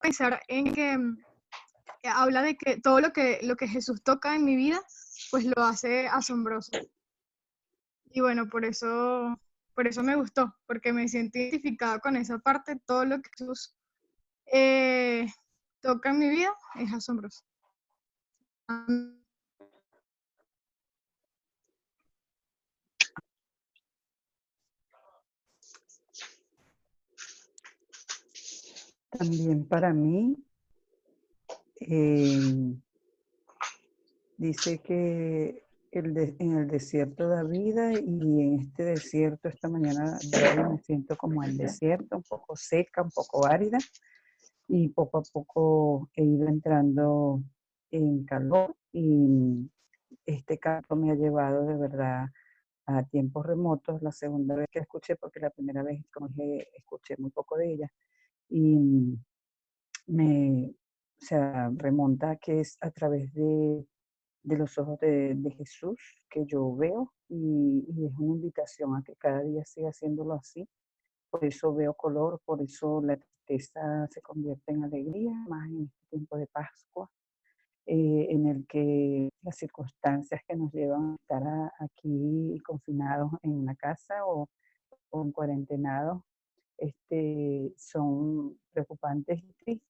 pensar en que habla de que todo lo que Jesús toca en mi vida, pues lo hace asombroso. Y bueno, por eso me gustó, porque me siento identificada con esa parte, todo lo que Jesús eh, toca en mi vida es asombroso. También para mí, dice que en el desierto da vida y en este desierto, esta mañana de hoy me siento como el desierto, un poco seca, un poco árida y poco a poco he ido entrando en calor y este canto me ha llevado de verdad a tiempos remotos. La segunda vez que escuché, porque la primera vez, como dije, escuché muy poco de ella y me, o sea, remonta que es a través de los ojos de Jesús que yo veo y es una invitación a que cada día siga haciéndolo así. Por eso veo color, por eso la tristeza se convierte en alegría, más en este tiempo de Pascua, en el que las circunstancias que nos llevan a estar aquí confinados en una casa o en cuarentenados son preocupantes y tristes.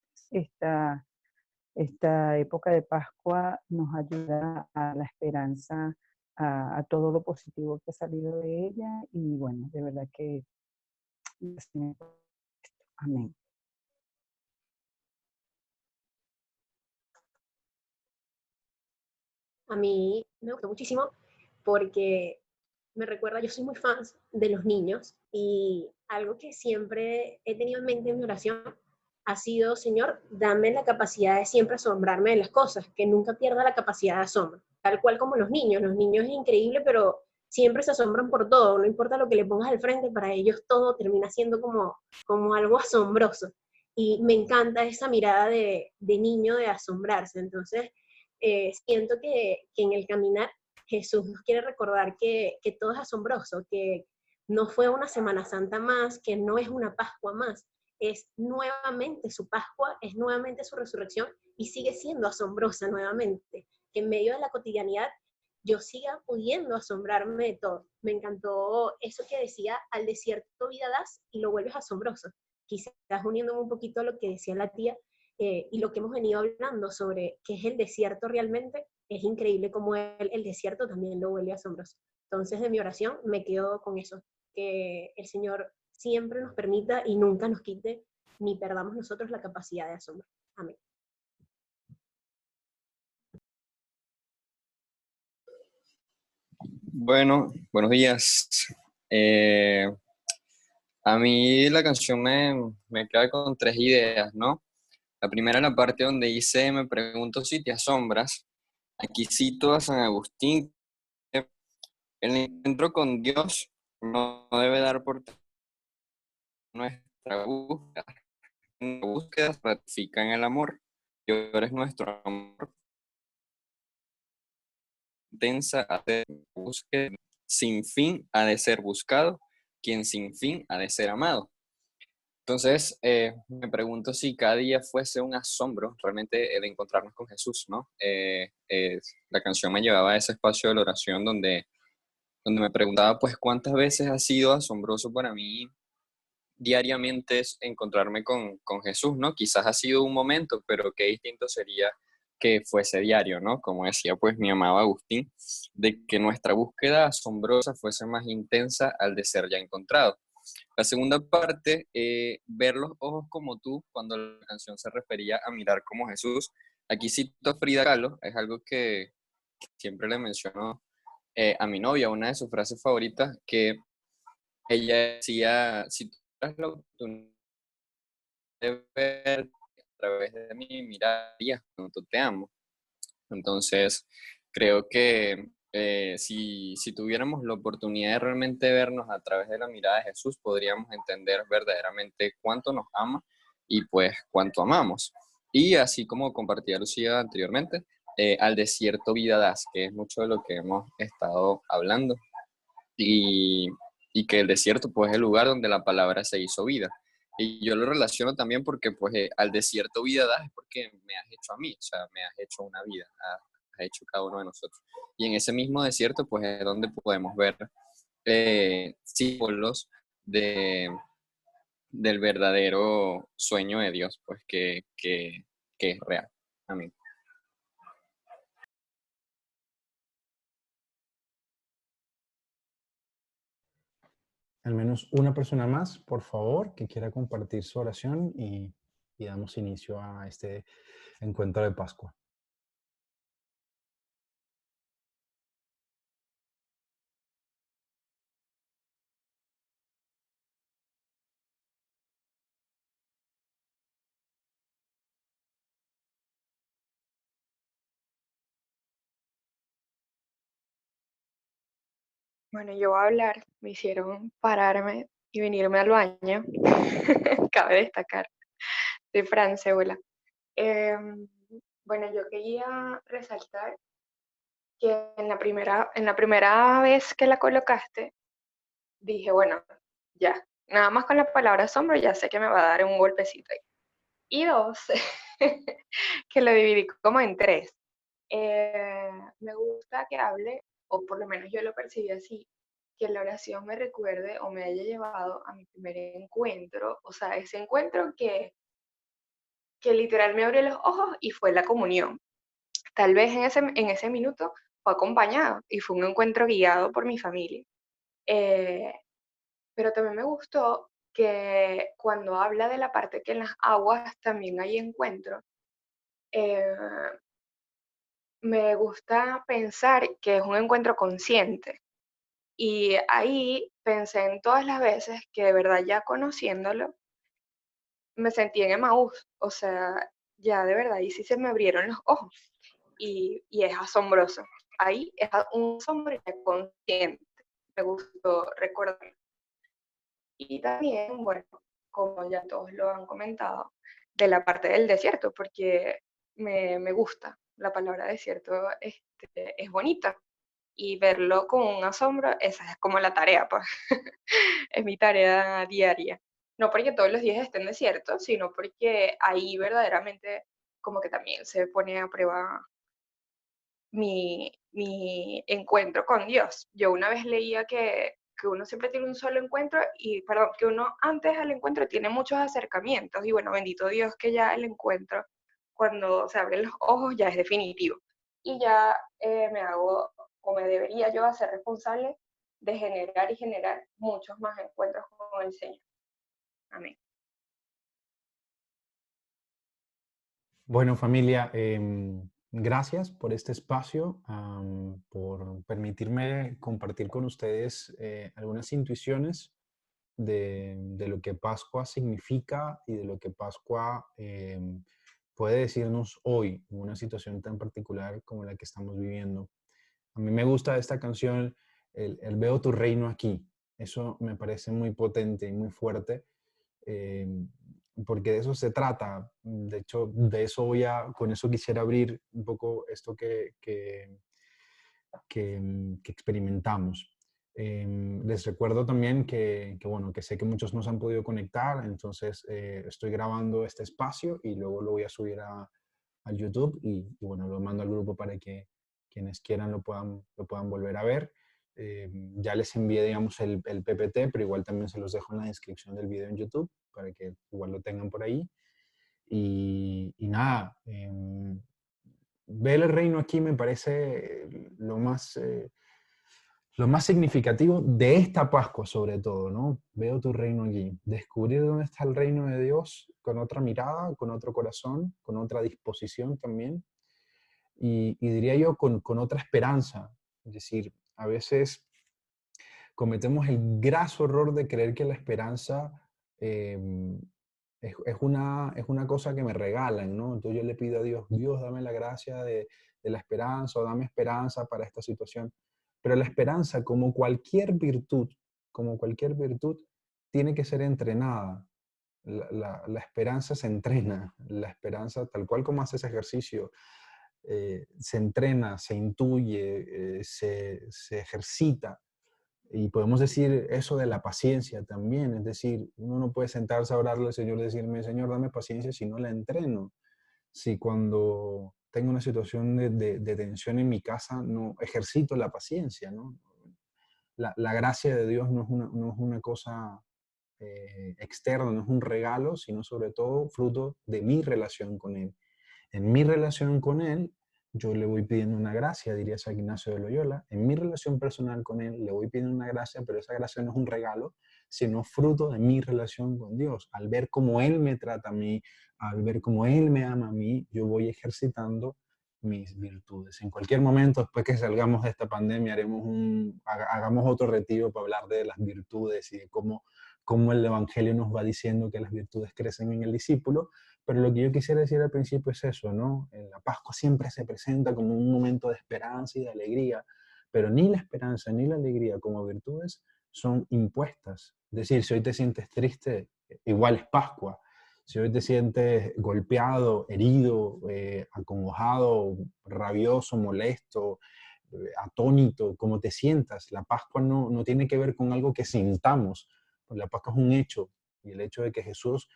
Esta época de Pascua nos ayuda a la esperanza, a todo lo positivo que ha salido de ella y bueno, de verdad que amén. A mí me gustó muchísimo porque me recuerda, yo soy muy fan de los niños y algo que siempre he tenido en mente en mi oración ha sido, Señor, dame la capacidad de siempre asombrarme de las cosas, que nunca pierda la capacidad de asombro, tal cual como los niños es increíble, pero siempre se asombran por todo, no importa lo que le pongas al frente, para ellos todo termina siendo como algo asombroso. Y me encanta esa mirada de niño de asombrarse, entonces siento que en el caminar Jesús nos quiere recordar que todo es asombroso, que no fue una Semana Santa más, que no es una Pascua más, es nuevamente su Pascua, es nuevamente su resurrección y sigue siendo asombrosa nuevamente, que en medio de la cotidianidad yo siga pudiendo asombrarme de todo. Me encantó eso que decía, al desierto vida das y lo vuelves asombroso. Quizás uniéndome un poquito a lo que decía la tía, y lo que hemos venido hablando sobre qué es el desierto realmente, es increíble cómo el desierto también lo vuelve asombroso. Entonces, de mi oración me quedo con eso, que el Señor siempre nos permita y nunca nos quite ni perdamos nosotros la capacidad de asombro. Amén. Bueno, buenos días. Eh, a mí la canción me queda con tres ideas, ¿no? La primera, la parte donde dice, me pregunto si te asombras. Aquí cito a San Agustín: el encuentro con Dios no debe dar por nuestra búsqueda. Nuestra búsqueda se ratifica en el amor. Dios es nuestro amor intensa, ha de búsqueda sin fin ha de ser buscado, quien sin fin ha de ser amado. Entonces, me pregunto si cada día fuese un asombro realmente el encontrarnos con Jesús, ¿no? La canción me llevaba a ese espacio de la oración donde me preguntaba, pues, ¿cuántas veces ha sido asombroso para mí diariamente es encontrarme con Jesús, ¿no? Quizás ha sido un momento, pero qué distinto sería que fuese diario, ¿no? Como decía pues mi amado Agustín, de que nuestra búsqueda asombrosa fuese más intensa al de ser ya encontrado. La segunda parte, ver los ojos como tú, cuando la canción se refería a mirar como Jesús. Aquí cito a Frida Kahlo, es algo que siempre le menciono a mi novia, una de sus frases favoritas, que ella decía, si tú tuvieras la oportunidad de ver a través de mi mirada, cuánto te amo. Entonces, creo que si tuviéramos la oportunidad de realmente vernos a través de la mirada de Jesús, podríamos entender verdaderamente cuánto nos ama y pues cuánto amamos. Y así como compartía Lucía anteriormente, al desierto vida das, que es mucho de lo que hemos estado hablando, y, y que el desierto pues es el lugar donde la palabra se hizo vida. Y yo lo relaciono también porque pues al desierto vida das es porque me has hecho a mí, o sea, me has hecho una vida, has hecho cada uno de nosotros. Y en ese mismo desierto pues es donde podemos ver símbolos de, del verdadero sueño de Dios, pues que es real. Amén. Al menos una persona más, por favor, que quiera compartir su oración y damos inicio a este encuentro de Pascua. Bueno, yo voy a hablar, me hicieron pararme y venirme al baño, cabe destacar, de Francéola. Bueno, yo quería resaltar que en la primera vez que la colocaste, dije, bueno, ya, nada más con la palabra asombro ya sé que me va a dar un golpecito ahí. Y dos, que lo dividí como en tres. Me gusta que hable, o por lo menos yo lo percibí así, que la oración me recuerde o me haya llevado a mi primer encuentro, o sea, ese encuentro que literal me abrió los ojos y fue la comunión. Tal vez en ese minuto fue acompañado y fue un encuentro guiado por mi familia. Eh, pero también me gustó que cuando habla de la parte que en las aguas también hay encuentro, eh, me gusta pensar que es un encuentro consciente. Y ahí pensé en todas las veces que de verdad ya conociéndolo, me sentí en Emaús. O sea, ya de verdad, ahí sí se me abrieron los ojos. Y es asombroso. Ahí es un asombro ya consciente. Me gustó recordar. Y también, bueno, como ya todos lo han comentado, de la parte del desierto, porque me gusta. La palabra desierto es bonita y verlo con un asombro, esa es como la tarea, pues. Es mi tarea diaria. No porque todos los días estén desiertos, sino porque ahí verdaderamente como que también se pone a prueba mi encuentro con Dios. Yo una vez leía que uno siempre tiene un solo encuentro y, perdón, que uno antes del encuentro tiene muchos acercamientos y bueno, bendito Dios que ya el encuentro, cuando se abren los ojos, ya es definitivo. Y ya me hago, o me debería yo hacer responsable de generar y generar muchos más encuentros con el Señor. Amén. Bueno, familia, gracias por este espacio, por permitirme compartir con ustedes algunas intuiciones de lo que Pascua significa y de lo que Pascua puede decirnos hoy en una situación tan particular como la que estamos viviendo. A mí me gusta esta canción, el Veo tu reino aquí. Eso me parece muy potente y muy fuerte, eh, porque de eso se trata. De hecho, con eso quisiera abrir un poco esto que experimentamos. Les recuerdo también bueno, que sé que muchos no se han podido conectar, entonces estoy grabando este espacio y luego lo voy a subir al YouTube y bueno, lo mando al grupo para que quienes quieran lo puedan volver a ver. Ya les envié, digamos, el PPT, pero igual también se los dejo en la descripción del video en YouTube para que igual lo tengan por ahí. Y nada, ver el reino aquí me parece lo más significativo de esta Pascua, sobre todo, ¿no? Veo tu reino aquí. Descubrir dónde está el reino de Dios con otra mirada, con otro corazón, con otra disposición también. Y diría yo con otra esperanza. Es decir, a veces cometemos el graso error de creer que la esperanza es una cosa que me regalan, ¿no? Entonces yo le pido a Dios, Dios, dame la gracia de la esperanza o dame esperanza para esta situación. Pero la esperanza, como cualquier virtud, tiene que ser entrenada. La esperanza se entrena, la esperanza, tal cual como haces ejercicio, se entrena, se intuye, se ejercita. Y podemos decir eso de la paciencia también, es decir, uno no puede sentarse a orarle al Señor y decirme, Señor, dame paciencia si no la entreno. Si cuando tengo una situación de tensión en mi casa no ejercito la paciencia, ¿no? La gracia de Dios no es una cosa externa, no es un regalo, sino sobre todo fruto de mi relación con Él. En mi relación con Él, yo le voy pidiendo una gracia, diría San Ignacio de Loyola. En mi relación personal con Él, le voy pidiendo una gracia, pero esa gracia no es un regalo, sino fruto de mi relación con Dios. Al ver cómo Él me trata a mí, al ver cómo Él me ama a mí, yo voy ejercitando mis virtudes. En cualquier momento, después que salgamos de esta pandemia, hagamos otro retiro para hablar de las virtudes y de cómo el Evangelio nos va diciendo que las virtudes crecen en el discípulo. Pero lo que yo quisiera decir al principio es eso, ¿no? La Pascua siempre se presenta como un momento de esperanza y de alegría, pero ni la esperanza ni la alegría como virtudes son impuestas. Es decir, si hoy te sientes triste, igual es Pascua. Si hoy te sientes golpeado, herido, acongojado, rabioso, molesto, atónito, como te sientas, la Pascua no tiene que ver con algo que sintamos. Pues la Pascua es un hecho, y el hecho de que Jesús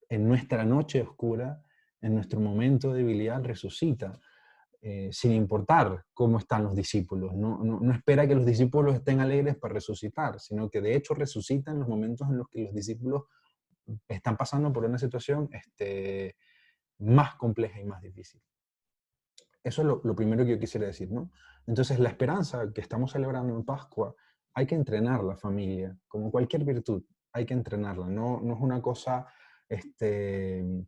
en nuestra noche oscura, en nuestro momento de debilidad, resucita, sin importar cómo están los discípulos. No espera que los discípulos estén alegres para resucitar, sino que de hecho resucita en los momentos en los que los discípulos están pasando por una situación más compleja y más difícil. Eso es lo primero que yo quisiera decir, ¿no? Entonces, la esperanza que estamos celebrando en Pascua, hay que entrenarla, familia, como cualquier virtud, hay que entrenarla. No es una cosa que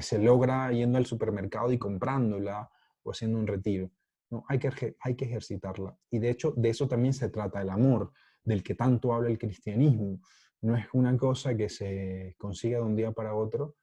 se logra yendo al supermercado y comprándola o haciendo un retiro. No, hay que ejercitarla. Y de hecho, de eso también se trata el amor, del que tanto habla el cristianismo. No es una cosa que se consiga de un día para otro,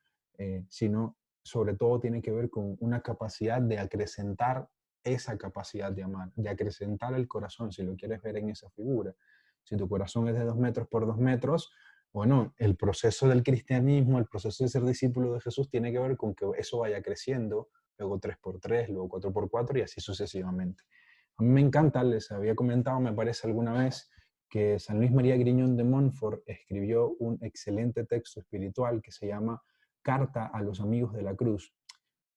sino sobre todo tiene que ver con una capacidad de acrecentar esa capacidad de amar, de acrecentar el corazón, si lo quieres ver en esa figura. Si tu corazón es de 2 metros por 2 metros, bueno, el proceso del cristianismo, el proceso de ser discípulo de Jesús tiene que ver con que eso vaya creciendo, luego 3 por 3, luego 4 por 4 y así sucesivamente. A mí me encanta, les había comentado, me parece alguna vez, que San Luis María Griñón de Montfort escribió un excelente texto espiritual que se llama Carta a los Amigos de la Cruz.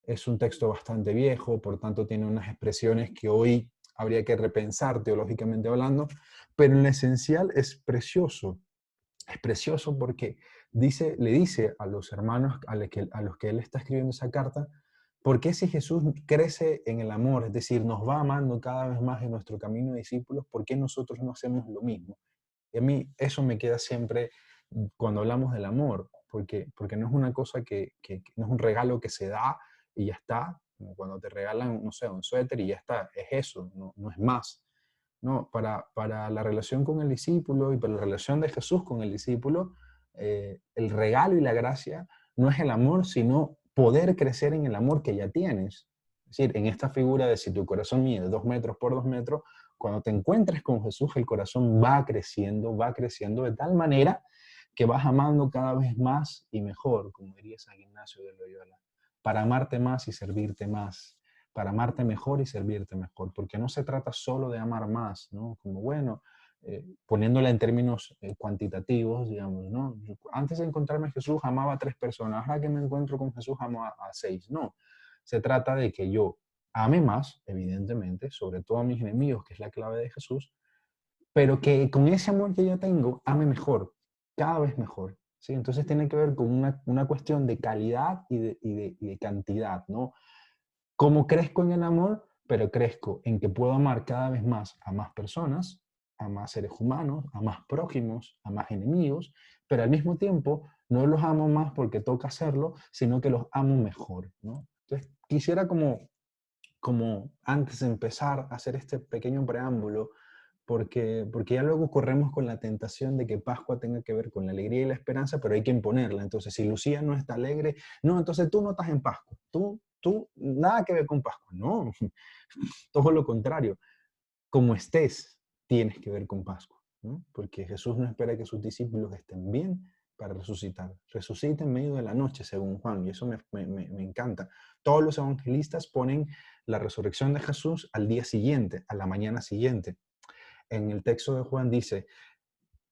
Es un texto bastante viejo, por tanto tiene unas expresiones que hoy habría que repensar teológicamente hablando, pero en lo esencial es precioso. Es precioso porque le dice a los hermanos a los que él está escribiendo esa carta, ¿por qué si Jesús crece en el amor, es decir, nos va amando cada vez más en nuestro camino de discípulos, por qué nosotros no hacemos lo mismo? Y a mí eso me queda siempre cuando hablamos del amor, porque no es una cosa que no es un regalo que se da y ya está, como cuando te regalan, no sé, un suéter y ya está, es eso, no es más. No, para la relación con el discípulo y para la relación de Jesús con el discípulo, el regalo y la gracia no es el amor, sino poder crecer en el amor que ya tienes. Es decir, en esta figura de si tu corazón mide 2 metros por 2 metros, cuando te encuentres con Jesús, el corazón va creciendo de tal manera que vas amando cada vez más y mejor, como diría San Ignacio de Loyola, para amarte más y servirte más, para amarte mejor y servirte mejor, porque no se trata solo de amar más, ¿no? Como bueno, poniéndola en términos cuantitativos, digamos, ¿no? Antes de encontrarme a Jesús amaba a 3 personas, ahora que me encuentro con Jesús amo a 6, no. Se trata de que yo ame más, evidentemente, sobre todo a mis enemigos, que es la clave de Jesús, pero que con ese amor que yo tengo, ame mejor, cada vez mejor, ¿sí? Entonces tiene que ver con una cuestión de calidad y de cantidad, ¿no? ¿Cómo crezco en el amor? Pero crezco en que puedo amar cada vez más a más personas, a más seres humanos, a más prójimos, a más enemigos, pero al mismo tiempo no los amo más porque toca hacerlo, sino que los amo mejor, ¿no? Entonces, quisiera como antes de empezar a hacer este pequeño preámbulo, porque ya luego corremos con la tentación de que Pascua tenga que ver con la alegría y la esperanza, pero hay que imponerla. Entonces, si Lucía no está alegre, no, entonces tú no estás en Pascua. Tú, nada que ver con Pascua. No, todo lo contrario. Como estés, tienes que ver con Pascua, ¿no? Porque Jesús no espera que sus discípulos estén bien para resucitar. Resucita en medio de la noche, según Juan, y eso me encanta. Todos los evangelistas ponen la resurrección de Jesús al día siguiente, a la mañana siguiente. En el texto de Juan dice,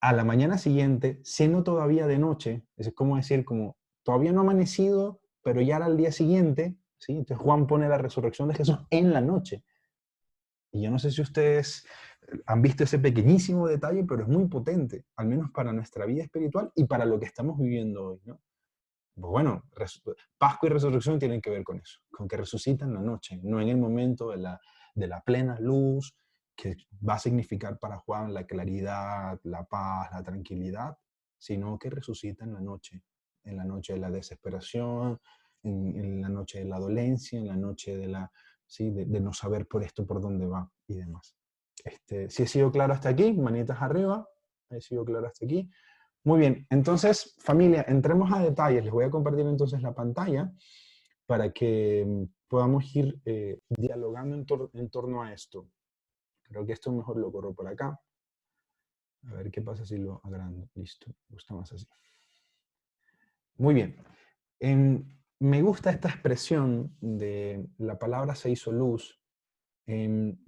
a la mañana siguiente, siendo todavía de noche, es como decir, como todavía no ha amanecido, pero ya era el día siguiente, ¿sí? Entonces Juan pone la resurrección de Jesús en la noche. Y yo no sé si ustedes han visto ese pequeñísimo detalle, pero es muy potente, al menos para nuestra vida espiritual y para lo que estamos viviendo hoy, ¿no? Pues bueno, Pascua y resurrección tienen que ver con eso, con que resucita en la noche, no en el momento de la plena luz, que va a significar para Juan la claridad, la paz, la tranquilidad, sino que resucita en la noche de la desesperación, en la noche de la dolencia, en la noche de, ¿sí? de no saber por esto por dónde va y demás. Si he sido claro hasta aquí, manitas arriba, he sido claro hasta aquí. Muy bien, entonces, familia, entremos a detalles. Les voy a compartir entonces la pantalla para que podamos ir dialogando en torno a esto. Creo que esto mejor lo corro por acá. A ver qué pasa si lo agrando. Listo, me gusta más así. Muy bien. Me gusta esta expresión de la palabra se hizo luz,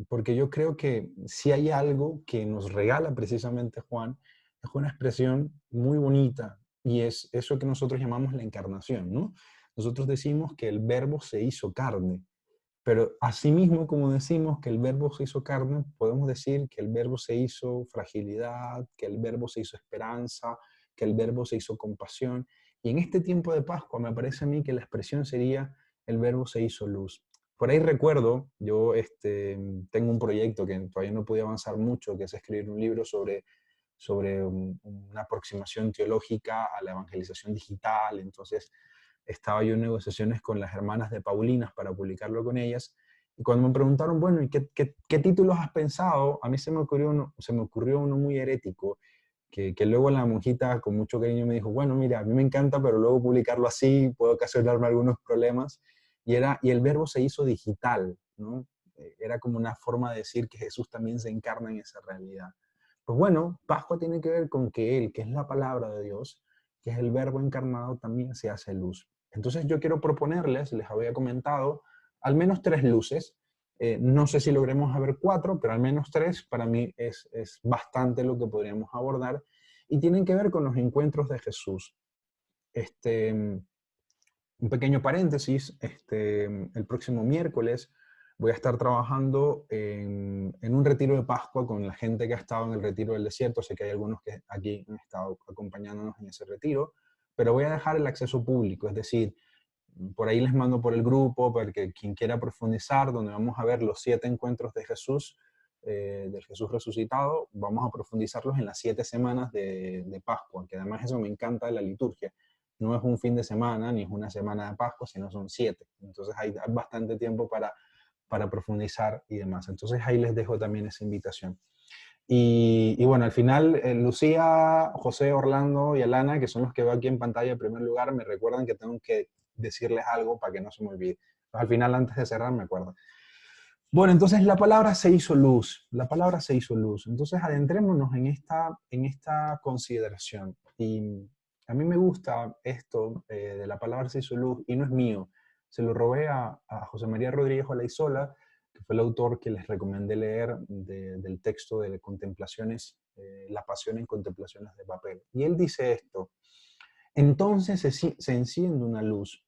porque yo creo que si hay algo que nos regala precisamente Juan, es una expresión muy bonita y es eso que nosotros llamamos la encarnación, ¿no? Nosotros decimos que el verbo se hizo carne, pero asimismo como decimos que el verbo se hizo carne, podemos decir que el verbo se hizo fragilidad, que el verbo se hizo esperanza, que el verbo se hizo compasión. Y en este tiempo de Pascua me parece a mí que la expresión sería el verbo se hizo luz. Por ahí recuerdo, yo tengo un proyecto que todavía no pude avanzar mucho, que es escribir un libro sobre una aproximación teológica a la evangelización digital. Entonces estaba yo en negociaciones con las hermanas de Paulinas para publicarlo con ellas. Y cuando me preguntaron, bueno, ¿y qué títulos has pensado? A mí se me ocurrió uno muy herético, que luego la monjita con mucho cariño me dijo, bueno, mira, a mí me encanta, pero luego publicarlo así puede ocasionarme algunos problemas. Y el verbo se hizo digital, ¿no? Era como una forma de decir que Jesús también se encarna en esa realidad. Pues bueno, Pascua tiene que ver con que Él, que es la palabra de Dios, que es el verbo encarnado, también se hace luz. Entonces yo quiero proponerles, les había comentado, al menos 3 luces. No sé si logremos ver 4, pero al menos 3 para mí es bastante lo que podríamos abordar y tienen que ver con los encuentros de Jesús. Un pequeño paréntesis, el próximo miércoles voy a estar trabajando en un retiro de Pascua con la gente que ha estado en el retiro del desierto. Sé que hay algunos que aquí han estado acompañándonos en ese retiro, pero voy a dejar el acceso público, es decir, por ahí les mando por el grupo, para que quien quiera profundizar, donde vamos a ver los 7 encuentros de Jesús, del Jesús resucitado, vamos a profundizarlos en las 7 semanas de Pascua, que además eso me encanta de la liturgia. No es un fin de semana, ni es una semana de Pascua, sino son 7. Entonces hay bastante tiempo para profundizar y demás. Entonces ahí les dejo también esa invitación. Y bueno, al final, Lucía, José, Orlando y Alana, que son los que veo aquí en pantalla en primer lugar, me recuerdan que tengo que decirles algo para que no se me olvide. Entonces, al final, antes de cerrar, me acuerdo. Bueno, entonces la palabra se hizo luz. La palabra se hizo luz. Entonces, adentrémonos en esta consideración. Y a mí me gusta esto de la palabra se hizo luz, y no es mío. Se lo robé a José María Rodríguez Olaizola, que fue el autor que les recomendé leer del texto de Contemplaciones, La pasión en contemplaciones de papel. Y él dice esto: entonces se enciende una luz.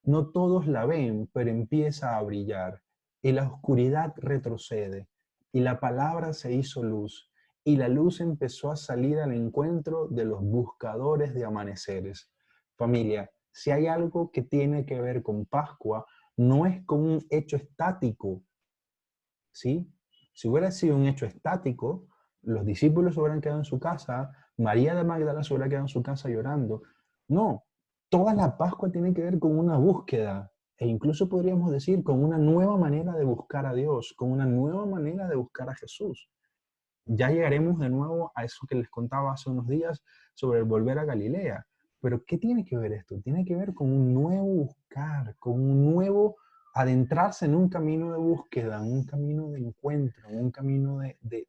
No todos la ven, pero empieza a brillar. Y la oscuridad retrocede. Y la palabra se hizo luz. Y la luz empezó a salir al encuentro de los buscadores de amaneceres. Familia, si hay algo que tiene que ver con Pascua, no es con un hecho estático, ¿sí? Si hubiera sido un hecho estático, los discípulos se hubieran quedado en su casa, María de Magdala se hubiera quedado en su casa llorando. No, toda la Pascua tiene que ver con una búsqueda, e incluso podríamos decir con una nueva manera de buscar a Dios, con una nueva manera de buscar a Jesús. Ya llegaremos de nuevo a eso que les contaba hace unos días sobre el volver a Galilea. Pero ¿qué tiene que ver esto? Tiene que ver con un nuevo buscar, con un nuevo adentrarse en un camino de búsqueda, en un camino de encuentro, en un camino de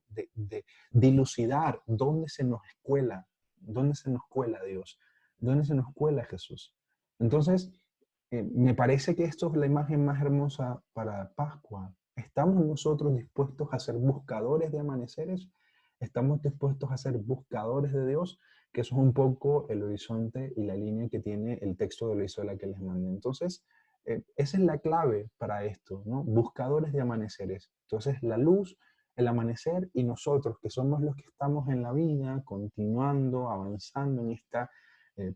dilucidar dónde se nos cuela Dios. ¿Dónde se nos cuela Jesús? Entonces, me parece que esto es la imagen más hermosa para Pascua. ¿Estamos nosotros dispuestos a ser buscadores de amaneceres? ¿Estamos dispuestos a ser buscadores de Dios? Que eso es un poco el horizonte y la línea que tiene el texto de la Isola que les mandé. Entonces, esa es la clave para esto, ¿no? Buscadores de amaneceres. Entonces, la luz, el amanecer y nosotros, que somos los que estamos en la vida, continuando, avanzando en esta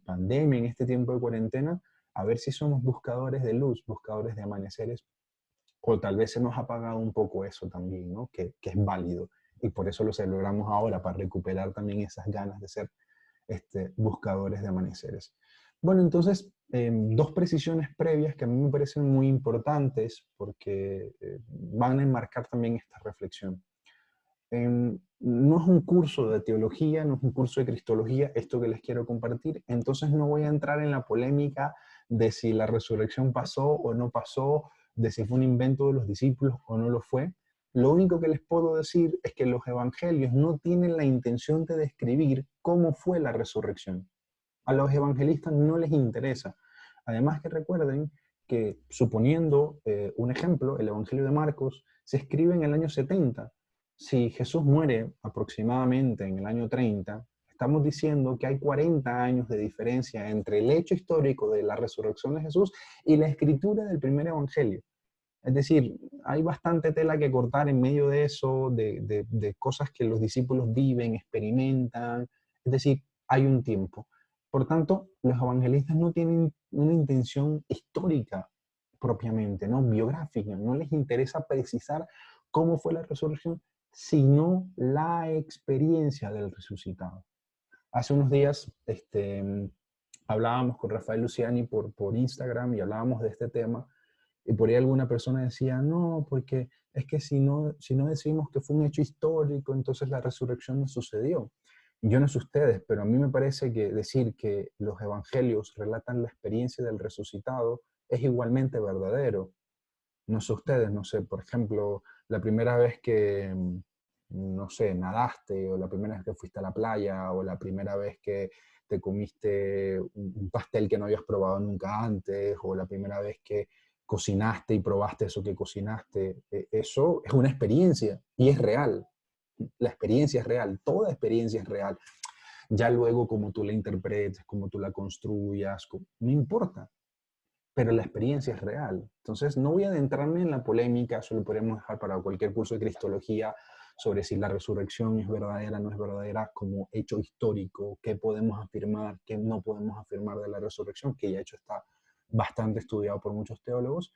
pandemia, en este tiempo de cuarentena, a ver si somos buscadores de luz, buscadores de amaneceres, o tal vez se nos ha apagado un poco eso también, ¿no? Que es válido. Y por eso lo celebramos ahora, para recuperar también esas ganas de ser buscadores de amaneceres. Bueno, entonces, dos precisiones previas que a mí me parecen muy importantes porque van a enmarcar también esta reflexión. No es un curso de teología, no es un curso de cristología, esto que les quiero compartir, entonces no voy a entrar en la polémica de si la resurrección pasó o no pasó, de si fue un invento de los discípulos o no lo fue. Lo único que les puedo decir es que los evangelios no tienen la intención de describir cómo fue la resurrección. A los evangelistas no les interesa. Además que recuerden que, suponiendo un ejemplo, el Evangelio de Marcos se escribe en el año 70. Si Jesús muere aproximadamente en el año 30, estamos diciendo que hay 40 años de diferencia entre el hecho histórico de la resurrección de Jesús y la escritura del primer Evangelio. Es decir, hay bastante tela que cortar en medio de eso, de cosas que los discípulos viven, experimentan. Es decir, hay un tiempo. Por tanto, los evangelistas no tienen una intención histórica propiamente, no biográfica. No les interesa precisar cómo fue la resurrección, sino la experiencia del resucitado. Hace unos días hablábamos con Rafael Luciani por Instagram y hablábamos de este tema. Y por ahí alguna persona decía, no, porque es que si no decimos que fue un hecho histórico, entonces la resurrección no sucedió. Yo no sé ustedes, pero a mí me parece que decir que los evangelios relatan la experiencia del resucitado es igualmente verdadero. No sé ustedes, no sé, por ejemplo, la primera vez que, no sé, nadaste, o la primera vez que fuiste a la playa, o la primera vez que te comiste un pastel que no habías probado nunca antes, o la primera vez que cocinaste y probaste eso que cocinaste. Eso es una experiencia y es real. La experiencia es real, toda experiencia es real. Ya luego como tú la interpretes, como tú la construyas, no importa, pero la experiencia es real. Entonces, no voy a adentrarme en la polémica, eso lo podemos dejar para cualquier curso de cristología, sobre si la resurrección es verdadera o no es verdadera como hecho histórico, qué podemos afirmar, qué no podemos afirmar de la resurrección, que ya hecho está bastante estudiado por muchos teólogos,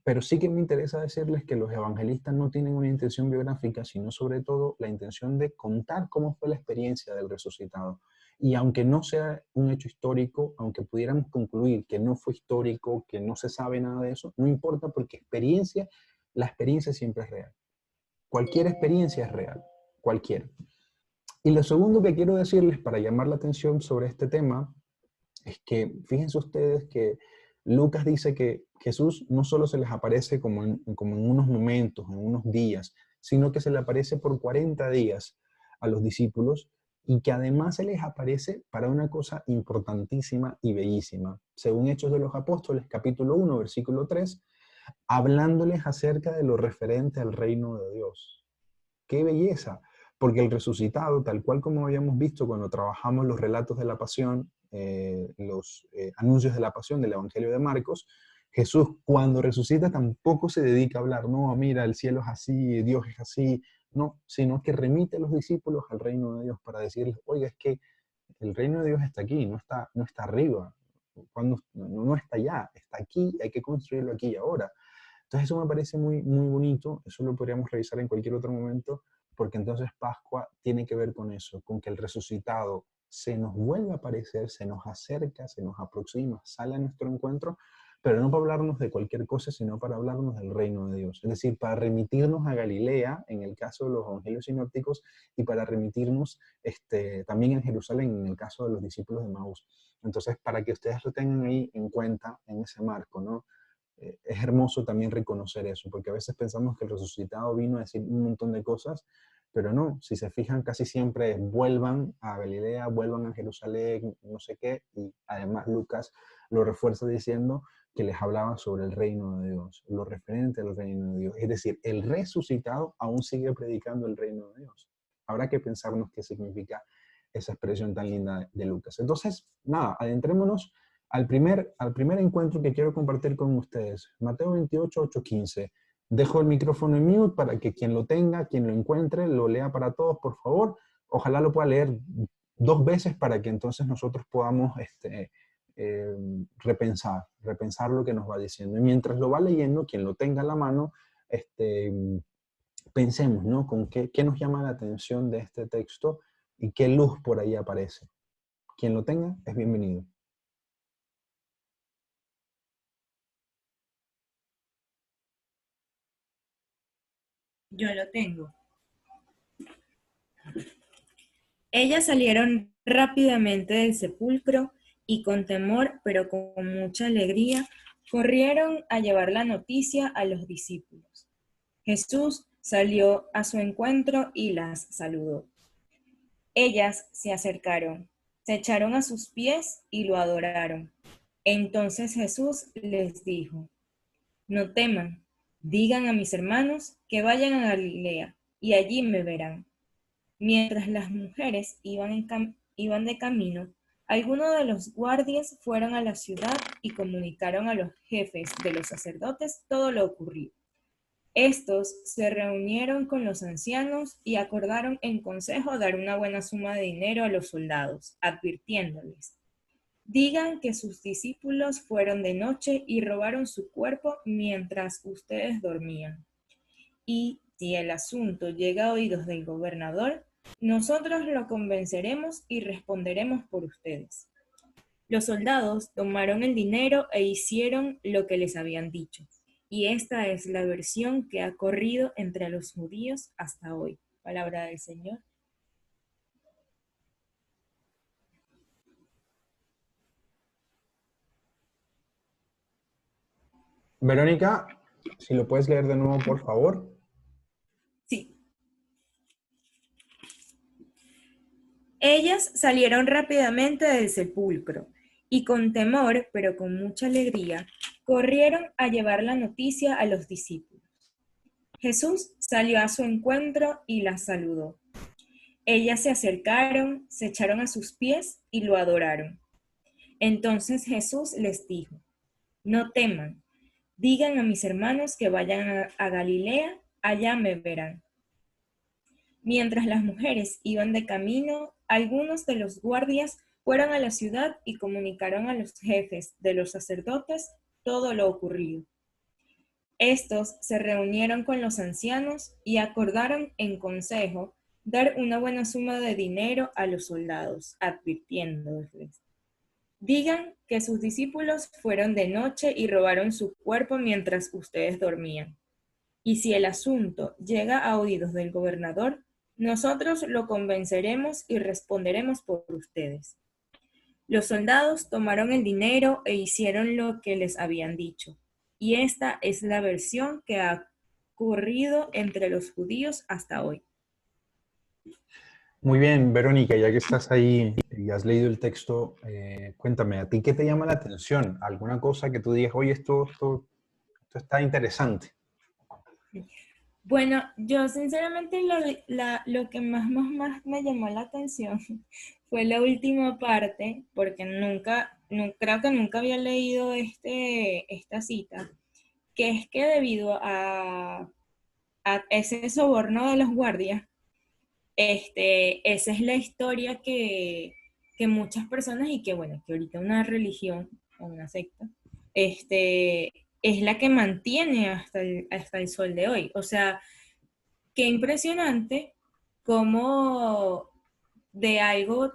pero sí que me interesa decirles que los evangelistas no tienen una intención biográfica, sino sobre todo la intención de contar cómo fue la experiencia del resucitado. Y aunque no sea un hecho histórico, aunque pudiéramos concluir que no fue histórico, que no se sabe nada de eso, no importa porque la experiencia siempre es real. Cualquier experiencia es real, cualquiera. Y lo segundo que quiero decirles para llamar la atención sobre este tema es que fíjense ustedes que Lucas dice que Jesús no solo se les aparece como en unos momentos, en unos días, sino que se le aparece por 40 días a los discípulos y que además se les aparece para una cosa importantísima y bellísima. Según Hechos de los Apóstoles, capítulo 1, versículo 3, hablándoles acerca de lo referente al reino de Dios. ¡Qué belleza! Porque el resucitado, tal cual como habíamos visto cuando trabajamos los relatos de la pasión, los anuncios de la pasión del Evangelio de Marcos, Jesús cuando resucita tampoco se dedica a hablar, no, mira, el cielo es así, Dios es así, no, sino que remite a los discípulos al reino de Dios para decirles, oiga, es que el reino de Dios está aquí, no está arriba, no está allá, está aquí, hay que construirlo aquí y ahora. Entonces eso me parece muy, muy bonito, eso lo podríamos revisar en cualquier otro momento, porque entonces Pascua tiene que ver con eso, con que el resucitado se nos vuelve a aparecer, se nos acerca, se nos aproxima, sale a nuestro encuentro, pero no para hablarnos de cualquier cosa, sino para hablarnos del reino de Dios. Es decir, para remitirnos a Galilea, en el caso de los evangelios sinópticos, y para remitirnos también a Jerusalén, en el caso de los discípulos de Maús. Entonces, para que ustedes lo tengan ahí en cuenta, en ese marco, ¿no? Es hermoso también reconocer eso, porque a veces pensamos que el resucitado vino a decir un montón de cosas, Pero no, si se fijan, casi siempre vuelvan a Galilea, vuelvan a Jerusalén, no sé qué, y además Lucas lo refuerza diciendo que les hablaba sobre el reino de Dios, lo referente al reino de Dios. Es decir, el resucitado aún sigue predicando el reino de Dios. Habrá que pensarnos qué significa esa expresión tan linda de Lucas. Entonces, nada, adentrémonos al primer encuentro que quiero compartir con ustedes. Mateo 28, 8, 15. Dejo el micrófono en mute para que quien lo tenga, quien lo encuentre, lo lea para todos, por favor. Ojalá lo pueda leer 2 veces para que entonces nosotros podamos repensar lo que nos va diciendo. Y mientras lo va leyendo, quien lo tenga a la mano, pensemos, ¿no? Con qué nos llama la atención de este texto y qué luz por ahí aparece. Quien lo tenga es bienvenido. Yo lo tengo. Ellas salieron rápidamente del sepulcro y con temor, pero con mucha alegría, corrieron a llevar la noticia a los discípulos. Jesús salió a su encuentro y las saludó. Ellas se acercaron, se echaron a sus pies y lo adoraron. Entonces Jesús les dijo: no teman, digan a mis hermanos que vayan a Galilea y allí me verán. Mientras las mujeres iban de camino, algunos de los guardias fueron a la ciudad y comunicaron a los jefes de los sacerdotes todo lo ocurrido. Estos se reunieron con los ancianos y acordaron en consejo dar una buena suma de dinero a los soldados, advirtiéndoles: digan que sus discípulos fueron de noche y robaron su cuerpo mientras ustedes dormían. Y si el asunto llega a oídos del gobernador, nosotros lo convenceremos y responderemos por ustedes. Los soldados tomaron el dinero e hicieron lo que les habían dicho. Y esta es la versión que ha corrido entre los judíos hasta hoy. Palabra del Señor. Verónica, si lo puedes leer de nuevo, por favor. Sí. Ellas salieron rápidamente del sepulcro y con temor, pero con mucha alegría, corrieron a llevar la noticia a los discípulos. Jesús salió a su encuentro y las saludó. Ellas se acercaron, se echaron a sus pies y lo adoraron. Entonces Jesús les dijo: no teman, digan a mis hermanos que vayan a Galilea, allá me verán. Mientras las mujeres iban de camino, algunos de los guardias fueron a la ciudad y comunicaron a los jefes de los sacerdotes todo lo ocurrido. Estos se reunieron con los ancianos y acordaron en consejo dar una buena suma de dinero a los soldados, advirtiéndoles: digan que sus discípulos fueron de noche y robaron su cuerpo mientras ustedes dormían. Y si el asunto llega a oídos del gobernador, nosotros lo convenceremos y responderemos por ustedes. Los soldados tomaron el dinero e hicieron lo que les habían dicho. Y esta es la versión que ha corrido entre los judíos hasta hoy. Muy bien, Verónica, ya que estás ahí y has leído el texto, cuéntame, ¿a ti qué te llama la atención? ¿Alguna cosa que tú digas, oye, esto está interesante? Bueno, yo sinceramente lo que más me llamó la atención fue la última parte, porque creo que nunca había leído esta cita, que es que debido a ese soborno de los guardias, esa es la historia que muchas personas, y que bueno, que ahorita una religión o una secta, es la que mantiene hasta el sol de hoy. O sea, qué impresionante cómo de algo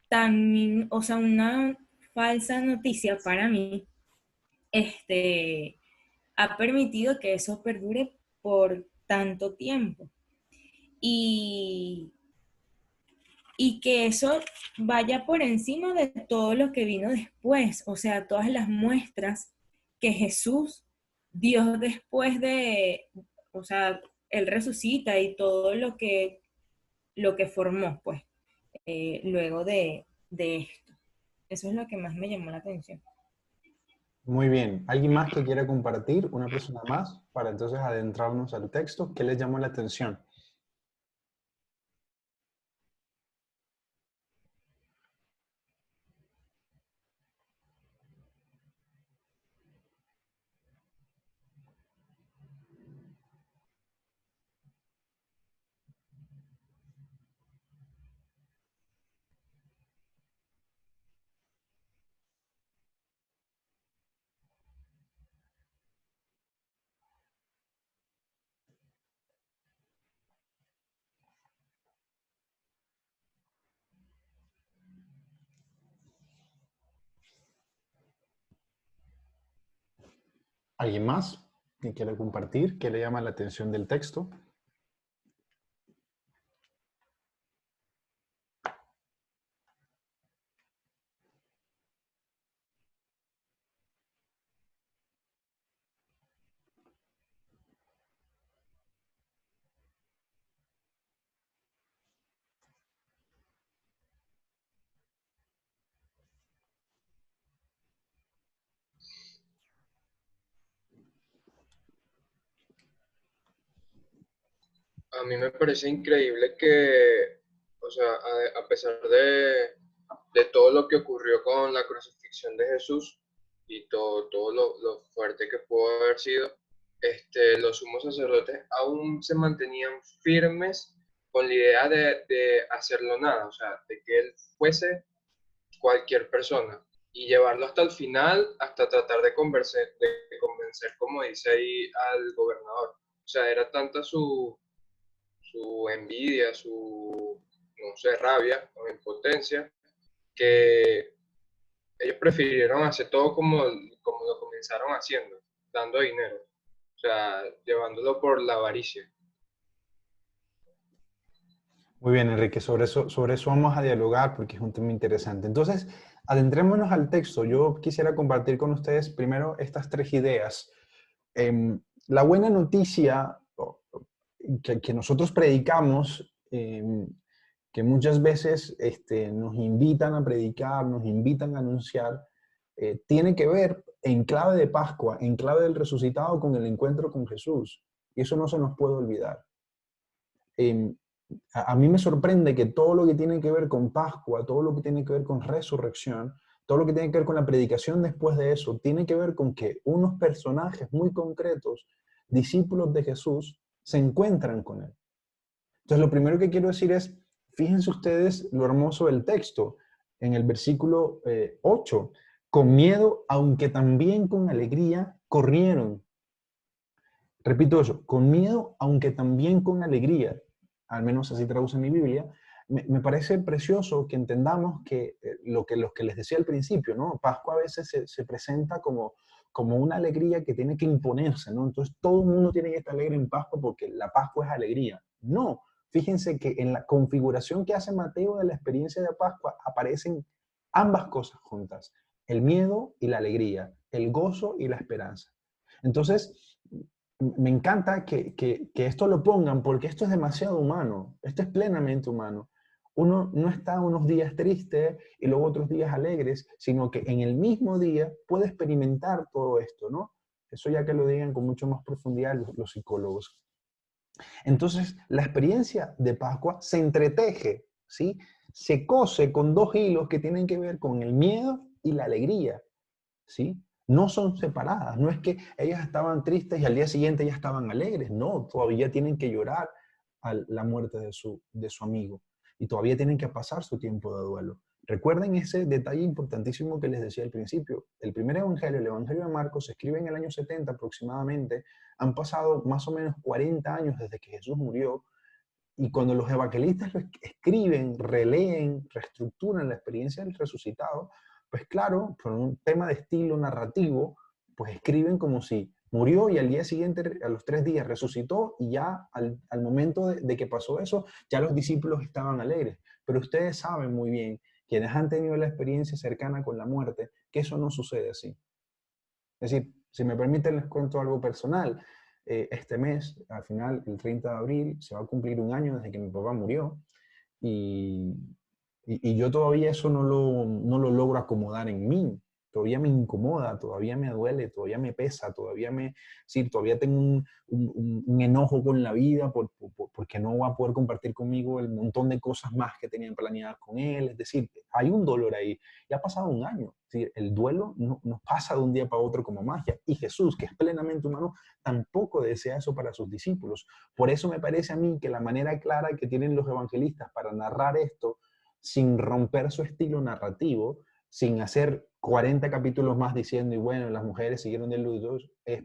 tan, o sea, una falsa noticia para mí, ha permitido que eso perdure por tanto tiempo. Y que eso vaya por encima de todo lo que vino después, o sea, todas las muestras que Jesús dio después de, o sea, Él resucita y todo lo que lo que formó, pues, luego de esto. Eso es lo que más me llamó la atención. Muy bien. ¿Alguien más que quiera compartir? ¿Una persona más? Para entonces adentrarnos al texto. ¿Qué les llamó la atención? ¿Alguien más que quiera compartir? ¿Qué le llama la atención del texto? A mí me parece increíble que, o sea, a pesar de todo lo que ocurrió con la crucifixión de Jesús y todo lo fuerte que pudo haber sido, los sumos sacerdotes aún se mantenían firmes con la idea de hacerlo nada, o sea, de que él fuese cualquier persona y llevarlo hasta el final, hasta tratar de convencer, como dice ahí, al gobernador. O sea, era tanta su envidia, su, no sé, rabia o impotencia, que ellos prefirieron hacer todo como lo comenzaron haciendo, dando dinero, o sea, llevándolo por la avaricia. Muy bien, Enrique, sobre eso vamos a dialogar porque es un tema interesante. Entonces, adentrémonos al texto. Yo quisiera compartir con ustedes primero estas tres ideas. La buena noticia que nosotros predicamos, que muchas veces nos invitan a predicar, nos invitan a anunciar, tiene que ver en clave de Pascua, en clave del resucitado con el encuentro con Jesús. Y eso no se nos puede olvidar. A mí me sorprende que todo lo que tiene que ver con Pascua, todo lo que tiene que ver con resurrección, todo lo que tiene que ver con la predicación después de eso, tiene que ver con que unos personajes muy concretos, discípulos de Jesús, se encuentran con él. Entonces, lo primero que quiero decir es, fíjense ustedes lo hermoso del texto, en el versículo 8, con miedo, aunque también con alegría, corrieron. Repito eso, con miedo, aunque también con alegría, al menos así traduce mi Biblia. Me parece precioso que entendamos que lo que les decía al principio, ¿no? Pascua a veces se presenta como una alegría que tiene que imponerse, ¿no? Entonces todo el mundo tiene que estar alegre en Pascua porque la Pascua es alegría. No, fíjense que en la configuración que hace Mateo de la experiencia de Pascua aparecen ambas cosas juntas, el miedo y la alegría, el gozo y la esperanza. Entonces, me encanta que esto lo pongan porque esto es demasiado humano, esto es plenamente humano. Uno no está unos días tristes y luego otros días alegres, sino que en el mismo día puede experimentar todo esto, ¿no? Eso ya que lo digan con mucho más profundidad los psicólogos. Entonces, la experiencia de Pascua se entreteje, ¿sí? Se cose con dos hilos que tienen que ver con el miedo y la alegría, ¿sí? No son separadas, no es que ellas estaban tristes y al día siguiente ya estaban alegres, no, todavía tienen que llorar a la muerte de su amigo y todavía tienen que pasar su tiempo de duelo. Recuerden ese detalle importantísimo que les decía al principio. El primer evangelio, el evangelio de Marcos, se escribe en el año 70 aproximadamente. Han pasado más o menos 40 años desde que Jesús murió y cuando los evangelistas lo escriben, releen, reestructuran la experiencia del resucitado, pues claro, por un tema de estilo narrativo, pues escriben como si murió y al día siguiente, a los 3 días, resucitó y ya al momento de que pasó eso, ya los discípulos estaban alegres. Pero ustedes saben muy bien, quienes han tenido la experiencia cercana con la muerte, que eso no sucede así. Es decir, si me permiten les cuento algo personal. Este mes, al final, el 30 de abril, se va a cumplir un año desde que mi papá murió. y yo todavía eso no lo logro acomodar en mí. Todavía me incomoda, todavía me duele, todavía me pesa, sí, todavía tengo un enojo con la vida porque no va a poder compartir conmigo el montón de cosas más que tenían planeadas con él. Es decir, hay un dolor ahí. Ya ha pasado un año. Es decir, el duelo no pasa de un día para otro como magia. Y Jesús, que es plenamente humano, tampoco desea eso para sus discípulos. Por eso me parece a mí que la manera clara que tienen los evangelistas para narrar esto, sin romper su estilo narrativo, sin hacer 40 capítulos más diciendo, y bueno, las mujeres siguieron de luto, es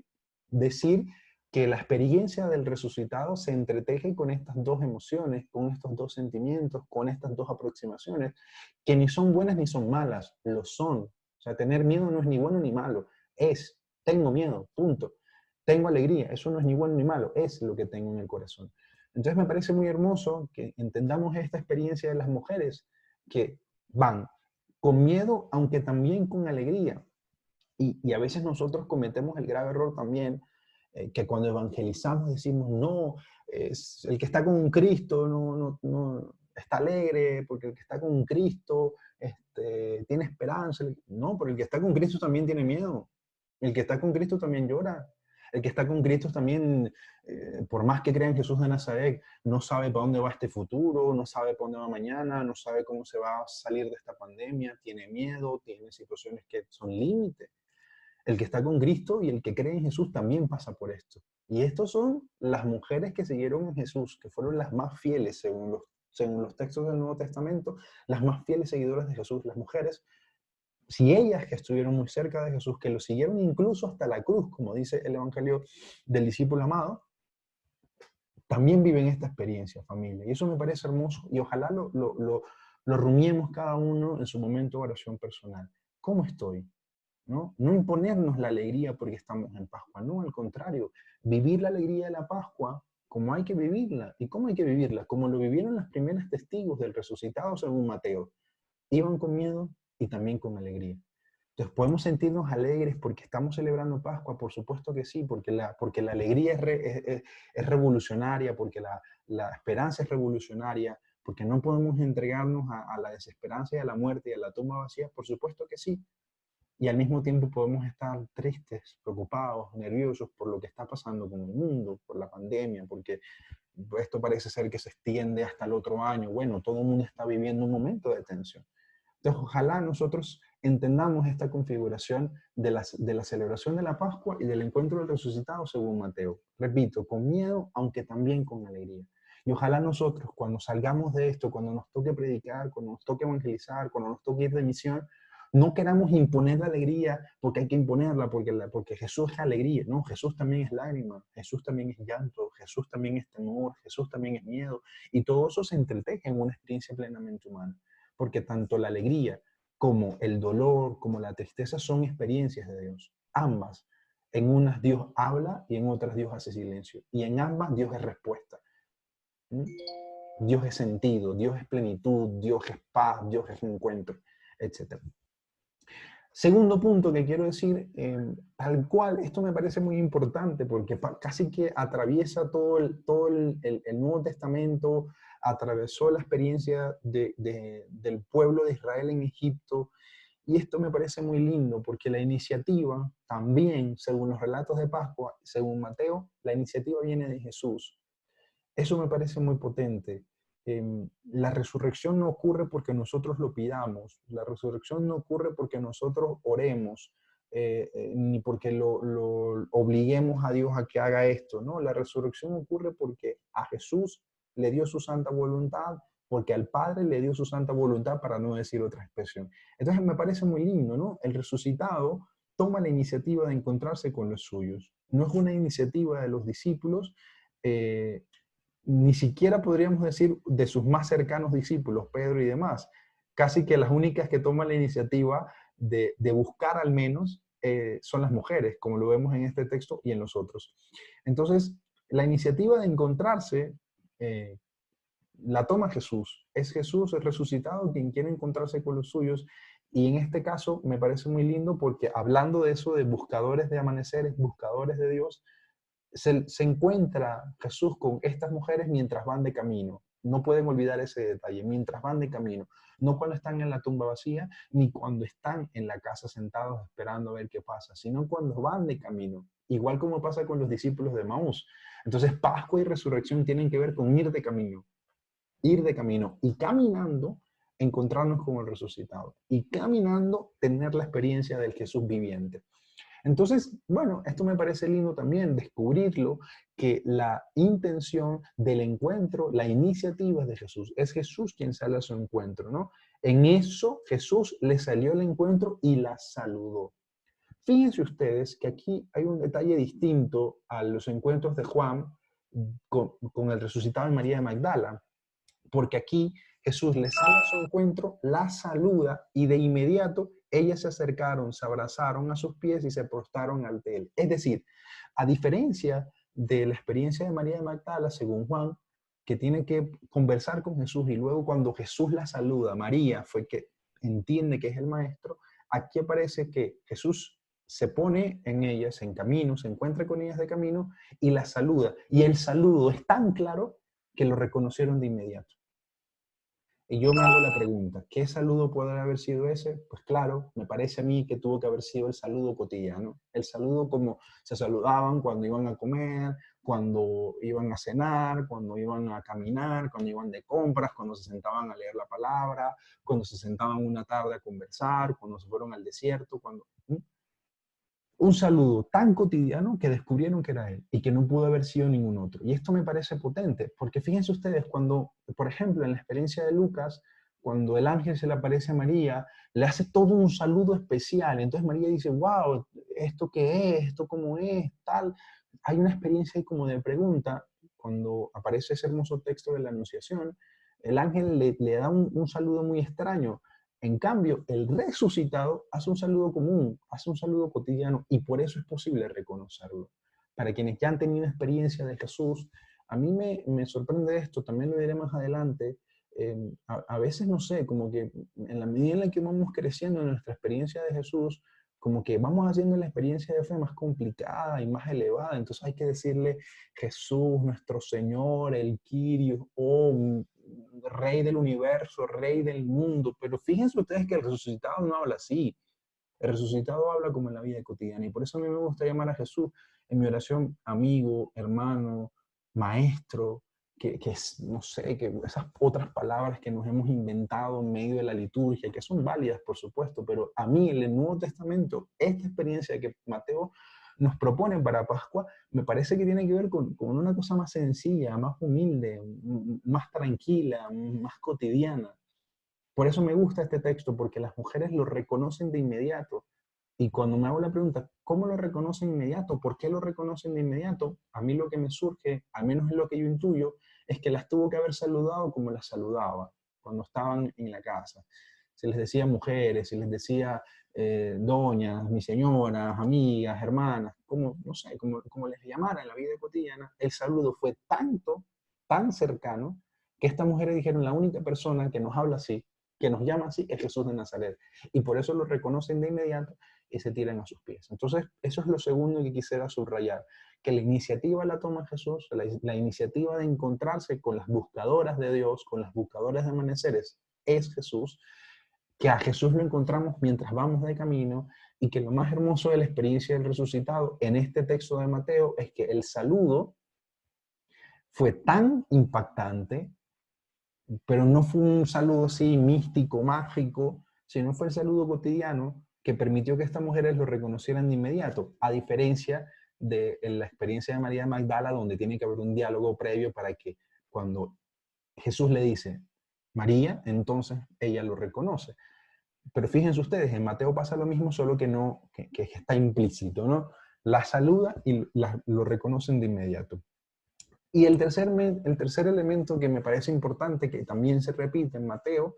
decir que la experiencia del resucitado se entreteje con estas dos emociones, con estos dos sentimientos, con estas dos aproximaciones, que ni son buenas ni son malas, lo son. O sea, tener miedo no es ni bueno ni malo, tengo miedo, punto. Tengo alegría, eso no es ni bueno ni malo, es lo que tengo en el corazón. Entonces me parece muy hermoso que entendamos esta experiencia de las mujeres que van con miedo, aunque también con alegría. Y a veces nosotros cometemos el grave error también, que cuando evangelizamos decimos, no, el que está con un Cristo no está alegre, porque el que está con un Cristo tiene esperanza. No, pero el que está con Cristo también tiene miedo. El que está con Cristo también llora. El que está con Cristo también, por más que crea en Jesús de Nazaret, no sabe para dónde va este futuro, no sabe para dónde va mañana, no sabe cómo se va a salir de esta pandemia, tiene miedo, tiene situaciones que son límites. El que está con Cristo y el que cree en Jesús también pasa por esto. Y estos son las mujeres que siguieron a Jesús, que fueron las más fieles, según los textos del Nuevo Testamento, las más fieles seguidoras de Jesús, las mujeres. Si ellas que estuvieron muy cerca de Jesús, que lo siguieron incluso hasta la cruz, como dice el Evangelio del discípulo amado, también viven esta experiencia, familia. Y eso me parece hermoso y ojalá lo rumiemos cada uno en su momento de oración personal. ¿Cómo estoy? ¿No? No imponernos la alegría porque estamos en Pascua, no, al contrario, vivir la alegría de la Pascua como hay que vivirla. ¿Y cómo hay que vivirla? Como lo vivieron las primeras testigos del resucitado según Mateo. Iban con miedo y también con alegría. Entonces, ¿podemos sentirnos alegres porque estamos celebrando Pascua? Por supuesto que sí, porque la alegría es revolucionaria, porque la esperanza es revolucionaria, porque no podemos entregarnos a la desesperanza y a la muerte y a la tumba vacía. Por supuesto que sí. Y al mismo tiempo podemos estar tristes, preocupados, nerviosos por lo que está pasando con el mundo, por la pandemia, porque esto parece ser que se extiende hasta el otro año. Bueno, todo el mundo está viviendo un momento de tensión. Entonces, ojalá nosotros entendamos esta configuración de la celebración de la Pascua y del encuentro del resucitado según Mateo. Repito, con miedo, aunque también con alegría. Y ojalá nosotros, cuando salgamos de esto, cuando nos toque predicar, cuando nos toque evangelizar, cuando nos toque ir de misión, no queramos imponer la alegría porque hay que imponerla, porque Jesús es alegría. No, Jesús también es lágrima, Jesús también es llanto, Jesús también es temor, Jesús también es miedo. Y todo eso se entreteje en una experiencia plenamente humana. Porque tanto la alegría como el dolor, como la tristeza son experiencias de Dios. Ambas. En unas Dios habla y en otras Dios hace silencio. Y en ambas Dios es respuesta. Dios es sentido, Dios es plenitud, Dios es paz, Dios es encuentro, etc. Segundo punto que quiero decir, tal cual, esto me parece muy importante porque casi que atraviesa todo el Nuevo Testamento, atravesó la experiencia del pueblo de Israel en Egipto, y esto me parece muy lindo porque la iniciativa también, según los relatos de Pascua, según Mateo, la iniciativa viene de Jesús. Eso me parece muy potente. La resurrección no ocurre porque nosotros lo pidamos, la resurrección no ocurre porque nosotros oremos, ni porque lo obliguemos a Dios a que haga esto, ¿no? La resurrección ocurre porque a Jesús le dio su santa voluntad, porque al Padre le dio su santa voluntad, para no decir otra expresión. Entonces me parece muy lindo, ¿no? El resucitado toma la iniciativa de encontrarse con los suyos. No es una iniciativa de los discípulos, ni siquiera podríamos decir de sus más cercanos discípulos, Pedro y demás. Casi que las únicas que toman la iniciativa de buscar al menos son las mujeres, como lo vemos en este texto y en los otros. Entonces, la iniciativa de encontrarse la toma Jesús. Es Jesús el resucitado quien quiere encontrarse con los suyos. Y en este caso me parece muy lindo porque hablando de eso, de buscadores de amaneceres, buscadores de Dios, se encuentra Jesús con estas mujeres mientras van de camino. no pueden olvidar ese detalle, mientras van de camino, no cuando están en la tumba vacía, ni cuando están en la casa sentados esperando a ver qué pasa, sino cuando van de camino, igual como pasa con los discípulos de Maús. Entonces, Pascua y resurrección tienen que ver con ir de camino y caminando encontrarnos con el resucitado y caminando tener la experiencia del Jesús viviente. Entonces, bueno, esto me parece lindo también, descubrirlo, que la intención del encuentro, la iniciativa es de Jesús. Es Jesús quien sale a su encuentro, ¿no? En eso Jesús le salió al encuentro y la saludó. Fíjense ustedes que aquí hay un detalle distinto a los encuentros de Juan con el resucitado de María de Magdala, porque aquí Jesús le sale a su encuentro, la saluda y de inmediato ellas se acercaron, se abrazaron a sus pies y se postraron ante él. Es decir, a diferencia de la experiencia de María de Magdala, según Juan, que tiene que conversar con Jesús y luego cuando Jesús la saluda, María fue que entiende que es el maestro, aquí aparece que Jesús se pone en ellas, en camino, se encuentra con ellas de camino y las saluda. Y el saludo es tan claro que lo reconocieron de inmediato. Y yo me hago la pregunta, ¿qué saludo podrá haber sido ese? Pues claro, me parece a mí que tuvo que haber sido el saludo cotidiano. El saludo como se saludaban cuando iban a comer, cuando iban a cenar, cuando iban a caminar, cuando iban de compras, cuando se sentaban a leer la palabra, cuando se sentaban una tarde a conversar, cuando se fueron al desierto, cuando... Un saludo tan cotidiano que descubrieron que era él y que no pudo haber sido ningún otro. Y esto me parece potente, porque fíjense ustedes, cuando, por ejemplo, en la experiencia de Lucas, cuando el ángel se le aparece a María, le hace todo un saludo especial. Entonces María dice, wow, ¿esto qué es? ¿Esto cómo es? Tal. Hay una experiencia ahí como de pregunta. Cuando aparece ese hermoso texto de la Anunciación, el ángel le da un saludo muy extraño. En cambio, el resucitado hace un saludo común, hace un saludo cotidiano y por eso es posible reconocerlo. Para quienes ya han tenido experiencia de Jesús, a mí me sorprende esto, también lo diré más adelante, a veces no sé, como que en la medida en la que vamos creciendo en nuestra experiencia de Jesús, como que vamos haciendo la experiencia de fe más complicada y más elevada, entonces hay que decirle Jesús, nuestro Señor, el Kyrios, oh, Rey del universo, Rey del mundo, pero fíjense ustedes que el resucitado no habla así, el resucitado habla como en la vida cotidiana y por eso a mí me gusta llamar a Jesús en mi oración amigo, hermano, maestro, que es, no sé, que esas otras palabras que nos hemos inventado en medio de la liturgia, que son válidas, por supuesto, pero a mí en el Nuevo Testamento, esta experiencia que Mateo nos propone para Pascua, me parece que tiene que ver con una cosa más sencilla, más humilde, más tranquila, más cotidiana. Por eso me gusta este texto, porque las mujeres lo reconocen de inmediato. Y cuando me hago la pregunta, ¿cómo lo reconocen de inmediato? ¿Por qué lo reconocen de inmediato? A mí lo que me surge, al menos es lo que yo intuyo, es que las tuvo que haber saludado como las saludaba cuando estaban en la casa. Se les decía mujeres, se les decía doñas, mis señoras, amigas, hermanas, como, no sé, como les llamara en la vida cotidiana, el saludo fue tan cercano, que estas mujeres dijeron, la única persona que nos habla así, que nos llama así, es Jesús de Nazaret. Y por eso lo reconocen de inmediato y se tiran a sus pies. Entonces, eso es lo segundo que quisiera subrayar, que la iniciativa la toma Jesús, la iniciativa de encontrarse con las buscadoras de Dios, con las buscadoras de amaneceres, es Jesús, que a Jesús lo encontramos mientras vamos de camino y que lo más hermoso de la experiencia del resucitado en este texto de Mateo es que el saludo fue tan impactante, pero no fue un saludo así místico, mágico, sino fue el saludo cotidiano que permitió que estas mujeres lo reconocieran de inmediato, a diferencia de la experiencia de María de Magdala, donde tiene que haber un diálogo previo para que cuando Jesús le dice María, entonces ella lo reconoce. Pero fíjense ustedes, en Mateo pasa lo mismo, solo que no, que está implícito, ¿no? La saluda y lo reconocen de inmediato. Y el tercer elemento que me parece importante, que también se repite en Mateo,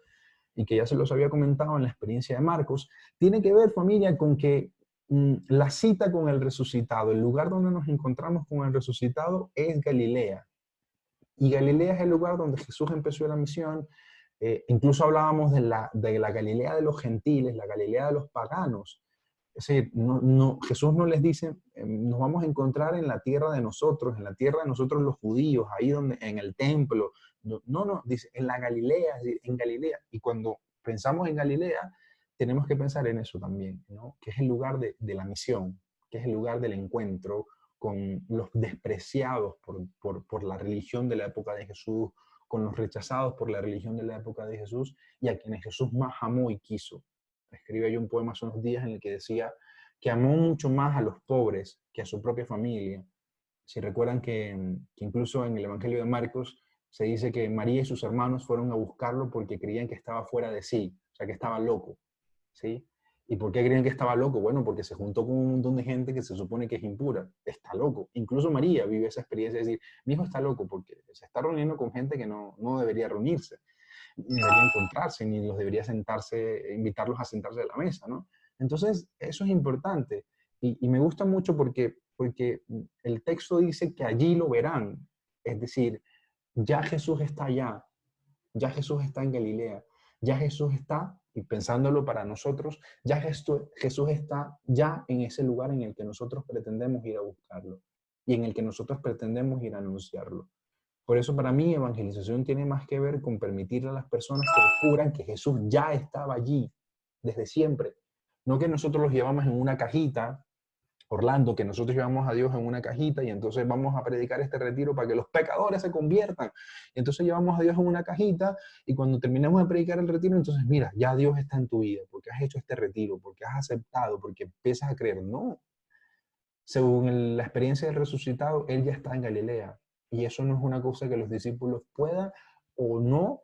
y que ya se los había comentado en la experiencia de Marcos, tiene que ver, familia, con que la cita con el resucitado, el lugar donde nos encontramos con el resucitado es Galilea. Y Galilea es el lugar donde Jesús empezó la misión. Incluso hablábamos de la Galilea de los gentiles, la Galilea de los paganos. Es decir, Jesús no les dice, nos vamos a encontrar en la tierra de nosotros los judíos, ahí donde, en el templo. No, no, dice, en la Galilea, en Galilea. Y cuando pensamos en Galilea, tenemos que pensar en eso también, ¿no? Que es el lugar de la misión, que es el lugar del encuentro con los despreciados por la religión de la época de Jesús, con los rechazados por la religión de la época de Jesús, y a quienes Jesús más amó y quiso. Escribí yo un poema hace unos días en el que decía que amó mucho más a los pobres que a su propia familia. Si recuerdan que incluso en el Evangelio de Marcos se dice que María y sus hermanos fueron a buscarlo porque creían que estaba fuera de sí, o sea, que estaba loco, ¿sí? ¿Y por qué creían que estaba loco? Bueno, porque se juntó con un montón de gente que se supone que es impura. Está loco. Incluso María vive esa experiencia de decir, mi hijo está loco porque se está reuniendo con gente que no debería reunirse, ni debería encontrarse, ni los debería sentarse, invitarlos a sentarse a la mesa, ¿no? Entonces, eso es importante. Y me gusta mucho porque el texto dice que allí lo verán. Es decir, ya Jesús está allá, ya Jesús está en Galilea, ya Jesús está, y pensándolo para nosotros, ya Jesús está ya en ese lugar en el que nosotros pretendemos ir a buscarlo y en el que nosotros pretendemos ir a anunciarlo. Por eso para mí evangelización tiene más que ver con permitirle a las personas que descubran que Jesús ya estaba allí desde siempre. No que nosotros los llevamos en una cajita, Orlando, que nosotros llevamos a Dios en una cajita y entonces vamos a predicar este retiro para que los pecadores se conviertan. Entonces llevamos a Dios en una cajita y cuando terminemos de predicar el retiro, entonces mira, ya Dios está en tu vida, porque has hecho este retiro, porque has aceptado, porque empiezas a creer. No. Según la experiencia del resucitado, Él ya está en Galilea. Y eso no es una cosa que los discípulos puedan o no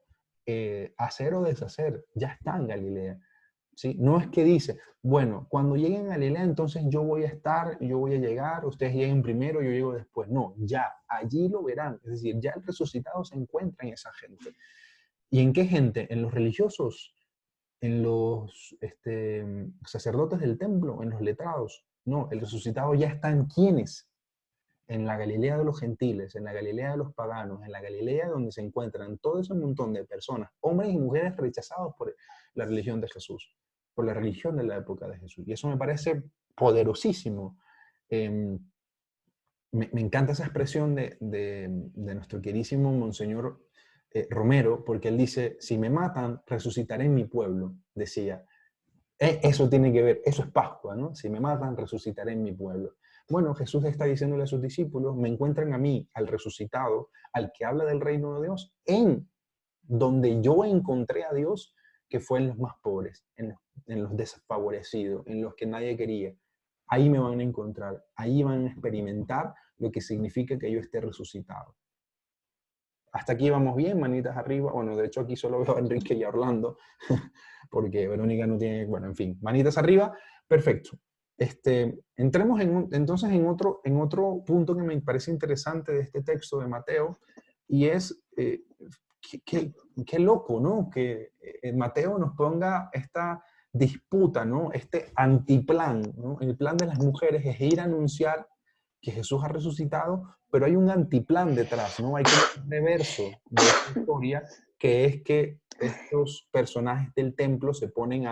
hacer o deshacer. Ya está en Galilea. ¿Sí? No es que dice, bueno, cuando lleguen a Galilea, entonces yo voy a estar, yo voy a llegar, ustedes lleguen primero, yo llego después. No, ya, allí lo verán. Es decir, ya el resucitado se encuentra en esa gente. ¿Y en qué gente? En los religiosos, en los sacerdotes del templo, en los letrados. No, el resucitado ya está en quienes. En la Galilea de los gentiles, en la Galilea de los paganos, en la Galilea donde se encuentran todo ese montón de personas, hombres y mujeres rechazados por la religión de Jesús, por la religión de la época de Jesús. Y eso me parece poderosísimo. Me encanta esa expresión de nuestro queridísimo Monseñor Romero, porque él dice, si me matan, resucitaré en mi pueblo, decía. Eso tiene que ver, eso es Pascua, ¿no? Si me matan, resucitaré en mi pueblo. Bueno, Jesús está diciéndole a sus discípulos, me encuentran a mí, al resucitado, al que habla del reino de Dios, en donde yo encontré a Dios, que fue en los más pobres, en los desfavorecidos, en los que nadie quería. Ahí me van a encontrar, ahí van a experimentar lo que significa que yo esté resucitado. Hasta aquí vamos bien, manitas arriba. Bueno, de hecho aquí solo veo a Enrique y a Orlando, porque Verónica no tiene, bueno, en fin, manitas arriba, perfecto. Entremos entonces en otro punto que me parece interesante de este texto de Mateo, y es qué loco, ¿no? Que Mateo nos ponga esta disputa, ¿no? Este antiplan, ¿no? El plan de las mujeres es ir a anunciar que Jesús ha resucitado, pero hay un antiplan detrás, ¿no? Hay como un reverso de esta historia, que es que estos personajes del templo se ponen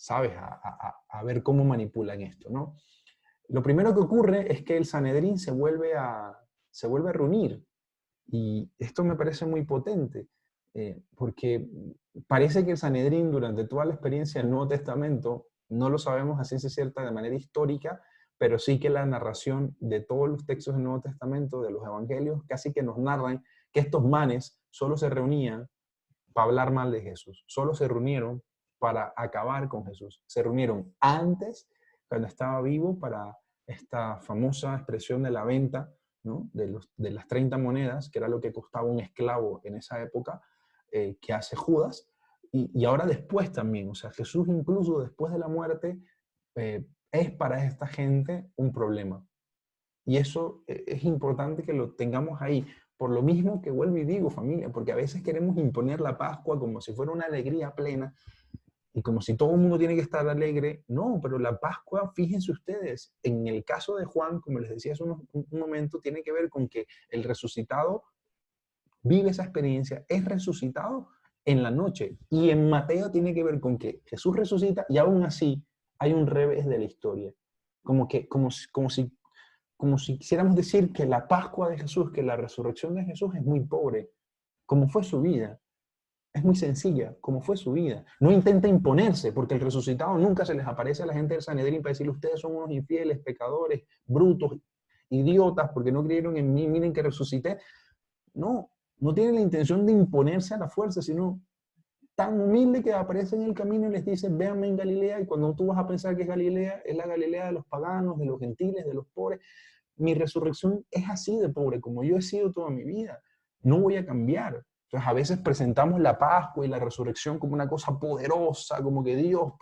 ¿sabes? A ver cómo manipulan esto, ¿no? Lo primero que ocurre es que el Sanedrín se vuelve a reunir, y esto me parece muy potente, porque parece que el Sanedrín durante toda la experiencia del Nuevo Testamento, no lo sabemos a ciencia cierta de manera histórica, pero sí que la narración de todos los textos del Nuevo Testamento, de los evangelios, casi que nos narran que estos manes solo se reunían para hablar mal de Jesús, solo se reunieron para acabar con Jesús. Se reunieron antes, cuando estaba vivo, para esta famosa expresión de la venta, ¿no? de las 30 monedas, que era lo que costaba un esclavo en esa época, que hace Judas, y ahora después también. O sea, Jesús incluso después de la muerte es para esta gente un problema. Y eso es importante que lo tengamos ahí. Por lo mismo que vuelvo y digo, familia, porque a veces queremos imponer la Pascua como si fuera una alegría plena y como si todo el mundo tiene que estar alegre. No, pero la Pascua, fíjense ustedes, en el caso de Juan, como les decía hace un momento, tiene que ver con que el resucitado vive esa experiencia, es resucitado en la noche. Y en Mateo tiene que ver con que Jesús resucita y aún así hay un revés de la historia. como si quisiéramos decir que la Pascua de Jesús, que la resurrección de Jesús es muy pobre, como fue su vida. Es muy sencilla, como fue su vida. No intenta imponerse, porque el resucitado nunca se les aparece a la gente del Sanedrín para decirle, ustedes son unos infieles, pecadores, brutos, idiotas, porque no creyeron en mí, miren que resucité. No, no tiene la intención de imponerse a la fuerza, sino tan humilde que aparece en el camino y les dice, véanme en Galilea, y cuando tú vas a pensar que es Galilea, es la Galilea de los paganos, de los gentiles, de los pobres. Mi resurrección es así de pobre, como yo he sido toda mi vida. No voy a cambiar. Entonces, a veces presentamos la Pascua y la resurrección como una cosa poderosa, como que Dios,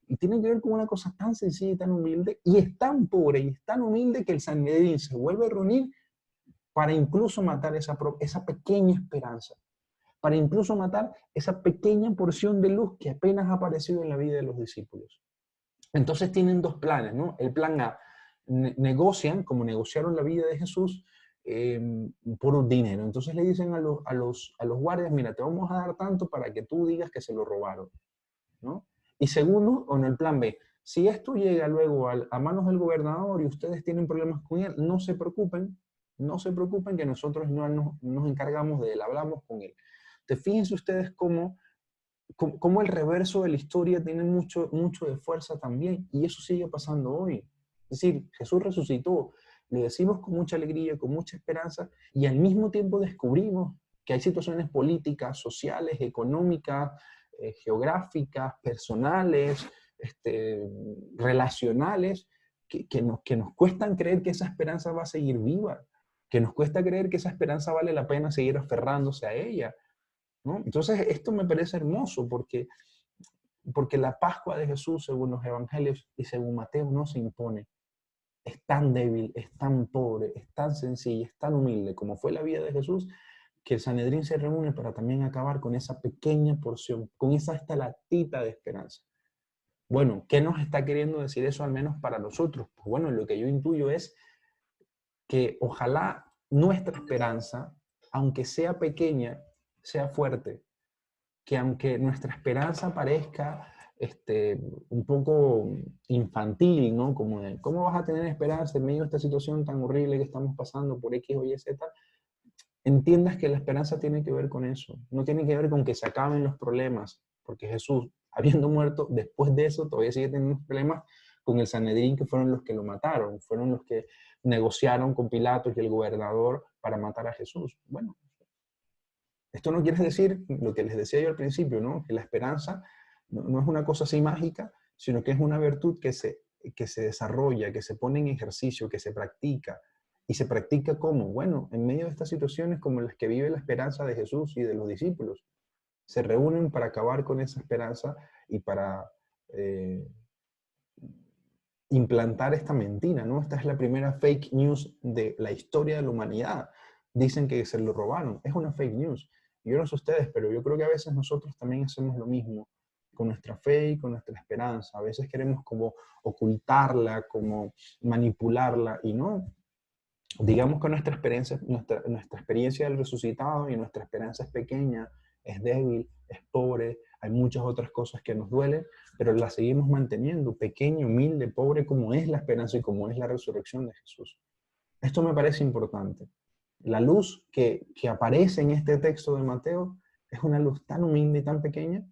y tiene que ver con una cosa tan sencilla y tan humilde, y es tan pobre y es tan humilde que el Sanedrín se vuelve a reunir para incluso matar esa pequeña esperanza, para incluso matar esa pequeña porción de luz que apenas ha aparecido en la vida de los discípulos. Entonces tienen dos planes, ¿no? El plan A, negocian, como negociaron la vida de Jesús, por un dinero. Entonces le dicen a los guardias, mira, te vamos a dar tanto para que tú digas que se lo robaron, ¿no? Y segundo, o en el plan B, si esto llega luego a manos del gobernador y ustedes tienen problemas con él, no se preocupen que nosotros no nos encargamos de él, hablamos con él. Fíjense ustedes cómo el reverso de la historia tiene mucho de fuerza también, y eso sigue pasando hoy. Es decir, Jesús resucitó, lo decimos con mucha alegría, con mucha esperanza, y al mismo tiempo descubrimos que hay situaciones políticas, sociales, económicas, geográficas, personales, relacionales, que nos cuestan creer que esa esperanza va a seguir viva, que nos cuesta creer que esa esperanza vale la pena seguir aferrándose a ella, ¿no? Entonces, esto me parece hermoso porque la Pascua de Jesús, según los evangelios y según Mateo, no se impone. Es tan débil, es tan pobre, es tan sencilla, es tan humilde como fue la vida de Jesús, que el Sanedrín se reúne para también acabar con esa pequeña porción, con esa estalatita de esperanza. Bueno, ¿qué nos está queriendo decir eso al menos para nosotros? Pues bueno, lo que yo intuyo es que ojalá nuestra esperanza, aunque sea pequeña, sea fuerte. Que aunque nuestra esperanza parezca un poco infantil, ¿no? Como de, ¿cómo vas a tener esperanza en medio de esta situación tan horrible que estamos pasando por X o Y, Z? Entiendas que la esperanza tiene que ver con eso. No tiene que ver con que se acaben los problemas, porque Jesús, habiendo muerto, después de eso todavía sigue teniendo problemas con el Sanedrín, que fueron los que lo mataron, fueron los que negociaron con Pilatos y el gobernador para matar a Jesús. Bueno, esto no quiere decir lo que les decía yo al principio, ¿no? Que la esperanza no es una cosa así mágica, sino que es una virtud que se desarrolla, que se pone en ejercicio, que se practica. ¿Y se practica cómo? Bueno, en medio de estas situaciones como las que vive la esperanza de Jesús y de los discípulos. Se reúnen para acabar con esa esperanza y para implantar esta mentira, ¿no? Esta es la primera fake news de la historia de la humanidad. Dicen que se lo robaron. Es una fake news. Yo no sé ustedes, pero yo creo que a veces nosotros también hacemos lo mismo con nuestra fe y con nuestra esperanza. A veces queremos como ocultarla, como manipularla, y no. Digamos que nuestra experiencia del resucitado y nuestra esperanza es pequeña, es débil, es pobre, hay muchas otras cosas que nos duelen, pero la seguimos manteniendo, pequeño, humilde, pobre, como es la esperanza y como es la resurrección de Jesús. Esto me parece importante. La luz que aparece en este texto de Mateo es una luz tan humilde y tan pequeña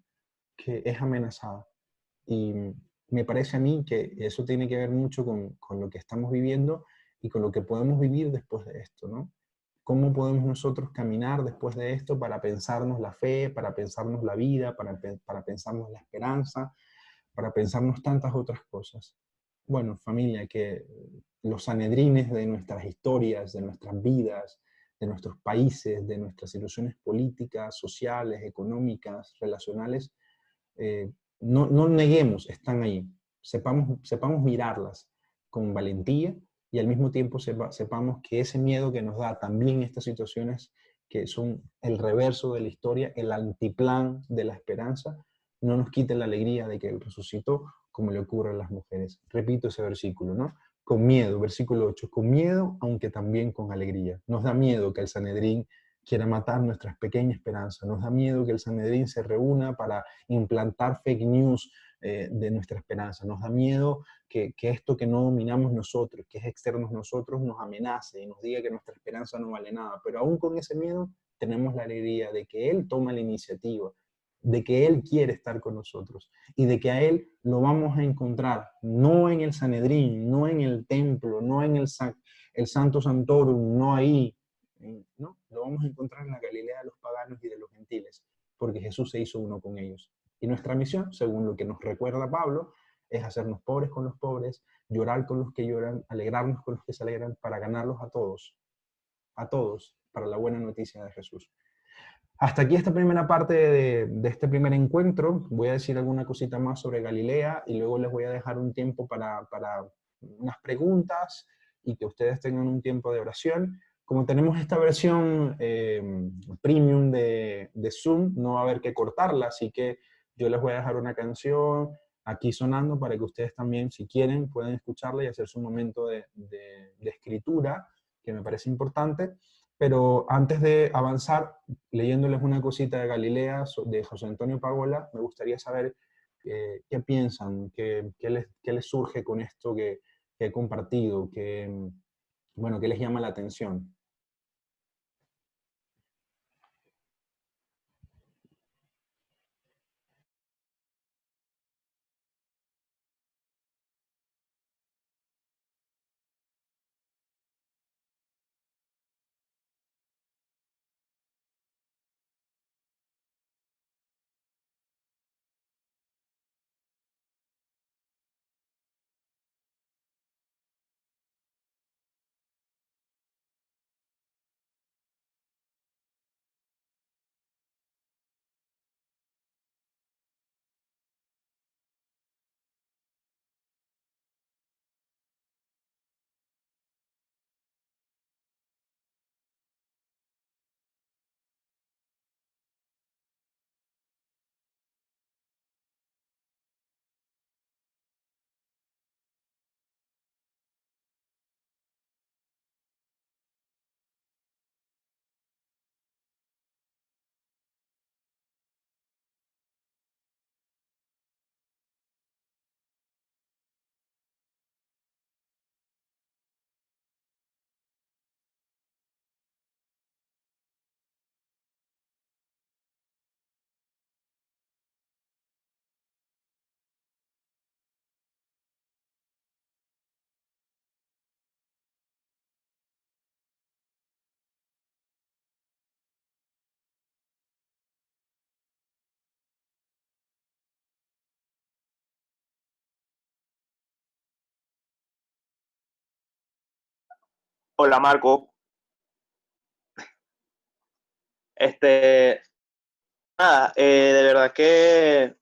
que es amenazada. Y me parece a mí que eso tiene que ver mucho con lo que estamos viviendo y con lo que podemos vivir después de esto, ¿no? ¿Cómo podemos nosotros caminar después de esto para pensarnos la fe, para pensarnos la vida, para pensarnos la esperanza, para pensarnos tantas otras cosas? Bueno, familia, que los sanedrines de nuestras historias, de nuestras vidas, de nuestros países, de nuestras situaciones políticas, sociales, económicas, relacionales, no neguemos, están ahí. Sepamos mirarlas con valentía y al mismo tiempo sepamos que ese miedo que nos da también estas situaciones que son el reverso de la historia, el antiplan de la esperanza, no nos quite la alegría de que Él resucitó, como le ocurre a las mujeres. Repito ese versículo, ¿no? Con miedo, versículo 8, con miedo, aunque también con alegría. Nos da miedo que el Sanedrín quiere matar nuestra pequeña esperanza. Nos da miedo que el Sanedrín se reúna para implantar fake news de nuestra esperanza. Nos da miedo que esto que no dominamos nosotros, que es externo a nosotros, nos amenace y nos diga que nuestra esperanza no vale nada. Pero aún con ese miedo tenemos la alegría de que Él toma la iniciativa, de que Él quiere estar con nosotros y de que a Él lo vamos a encontrar, no en el Sanedrín, no en el templo, no en el Santo Santorum, no ahí, no, lo vamos a encontrar en la Galilea de los paganos y de los gentiles, porque Jesús se hizo uno con ellos. Y nuestra misión, según lo que nos recuerda Pablo, es hacernos pobres con los pobres, llorar con los que lloran, alegrarnos con los que se alegran, para ganarlos a todos, para la buena noticia de Jesús. Hasta aquí esta primera parte de este primer encuentro. Voy a decir alguna cosita más sobre Galilea y luego les voy a dejar un tiempo para unas preguntas y que ustedes tengan un tiempo de oración. Como tenemos esta versión premium de Zoom, no va a haber que cortarla, así que yo les voy a dejar una canción aquí sonando para que ustedes también, si quieren, puedan escucharla y hacer su momento de escritura, que me parece importante. Pero antes de avanzar, leyéndoles una cosita de Galilea, de José Antonio Pagola, me gustaría saber qué piensan, qué les surge con esto que he compartido, bueno, qué les llama la atención. Hola Marco, este, nada, de verdad que,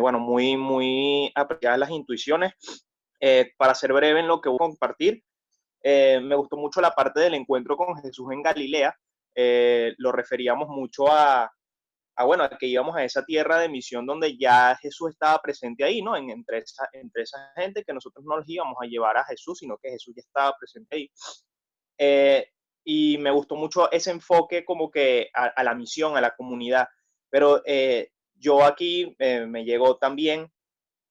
bueno, muy apreciadas las intuiciones. Para ser breve en lo que voy a compartir, me gustó mucho la parte del encuentro con Jesús en Galilea. Lo referíamos mucho bueno, a que íbamos a esa tierra de misión donde ya Jesús estaba presente ahí, ¿no? Entre esa gente, que nosotros no los íbamos a llevar a Jesús, sino que Jesús ya estaba presente ahí. Eh, y me gustó mucho ese enfoque como que a la misión, a la comunidad. Pero yo aquí me llegó también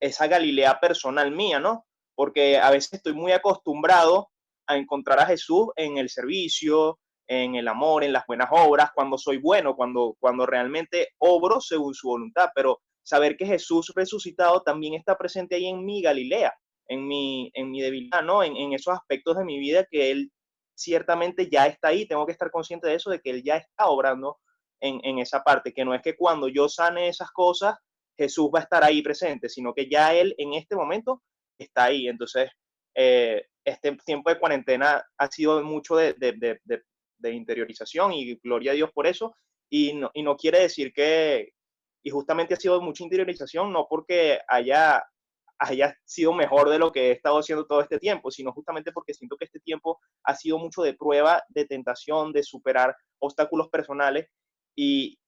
esa Galilea personal mía, ¿no? Porque a veces estoy muy acostumbrado a encontrar a Jesús en el servicio, en el amor, en las buenas obras, cuando soy bueno, cuando realmente obro según su voluntad. Pero saber que Jesús resucitado también está presente ahí en mi Galilea, en mi debilidad, ¿no? En esos aspectos de mi vida que Él ciertamente ya está ahí. Tengo que estar consciente de eso, de que Él ya está obrando en esa parte, que no es que cuando yo sane esas cosas, Jesús va a estar ahí presente, sino que ya Él en este momento está ahí. Entonces, este tiempo de cuarentena ha sido mucho de interiorización y gloria a Dios por eso. Y no quiere decir que, y justamente ha sido mucha interiorización, no porque haya sido mejor de lo que he estado haciendo todo este tiempo, sino justamente porque siento que este tiempo ha sido mucho de prueba, de tentación, de superar obstáculos personales. Y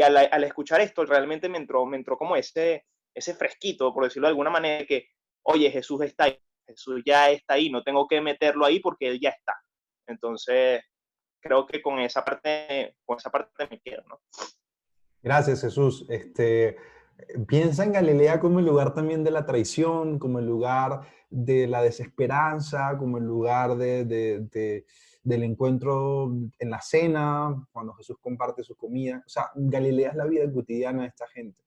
al escuchar esto, realmente me entró como ese fresquito, por decirlo de alguna manera, que, oye, Jesús está ahí, Jesús ya está ahí, no tengo que meterlo ahí porque Él ya está. Entonces, creo que con esa parte me quedo, ¿no? Gracias, Jesús. Piensa en Galilea como el lugar también de la traición, como el lugar de la desesperanza, como el lugar del encuentro en la cena, cuando Jesús comparte su comida. O sea, Galilea es la vida cotidiana de esta gente.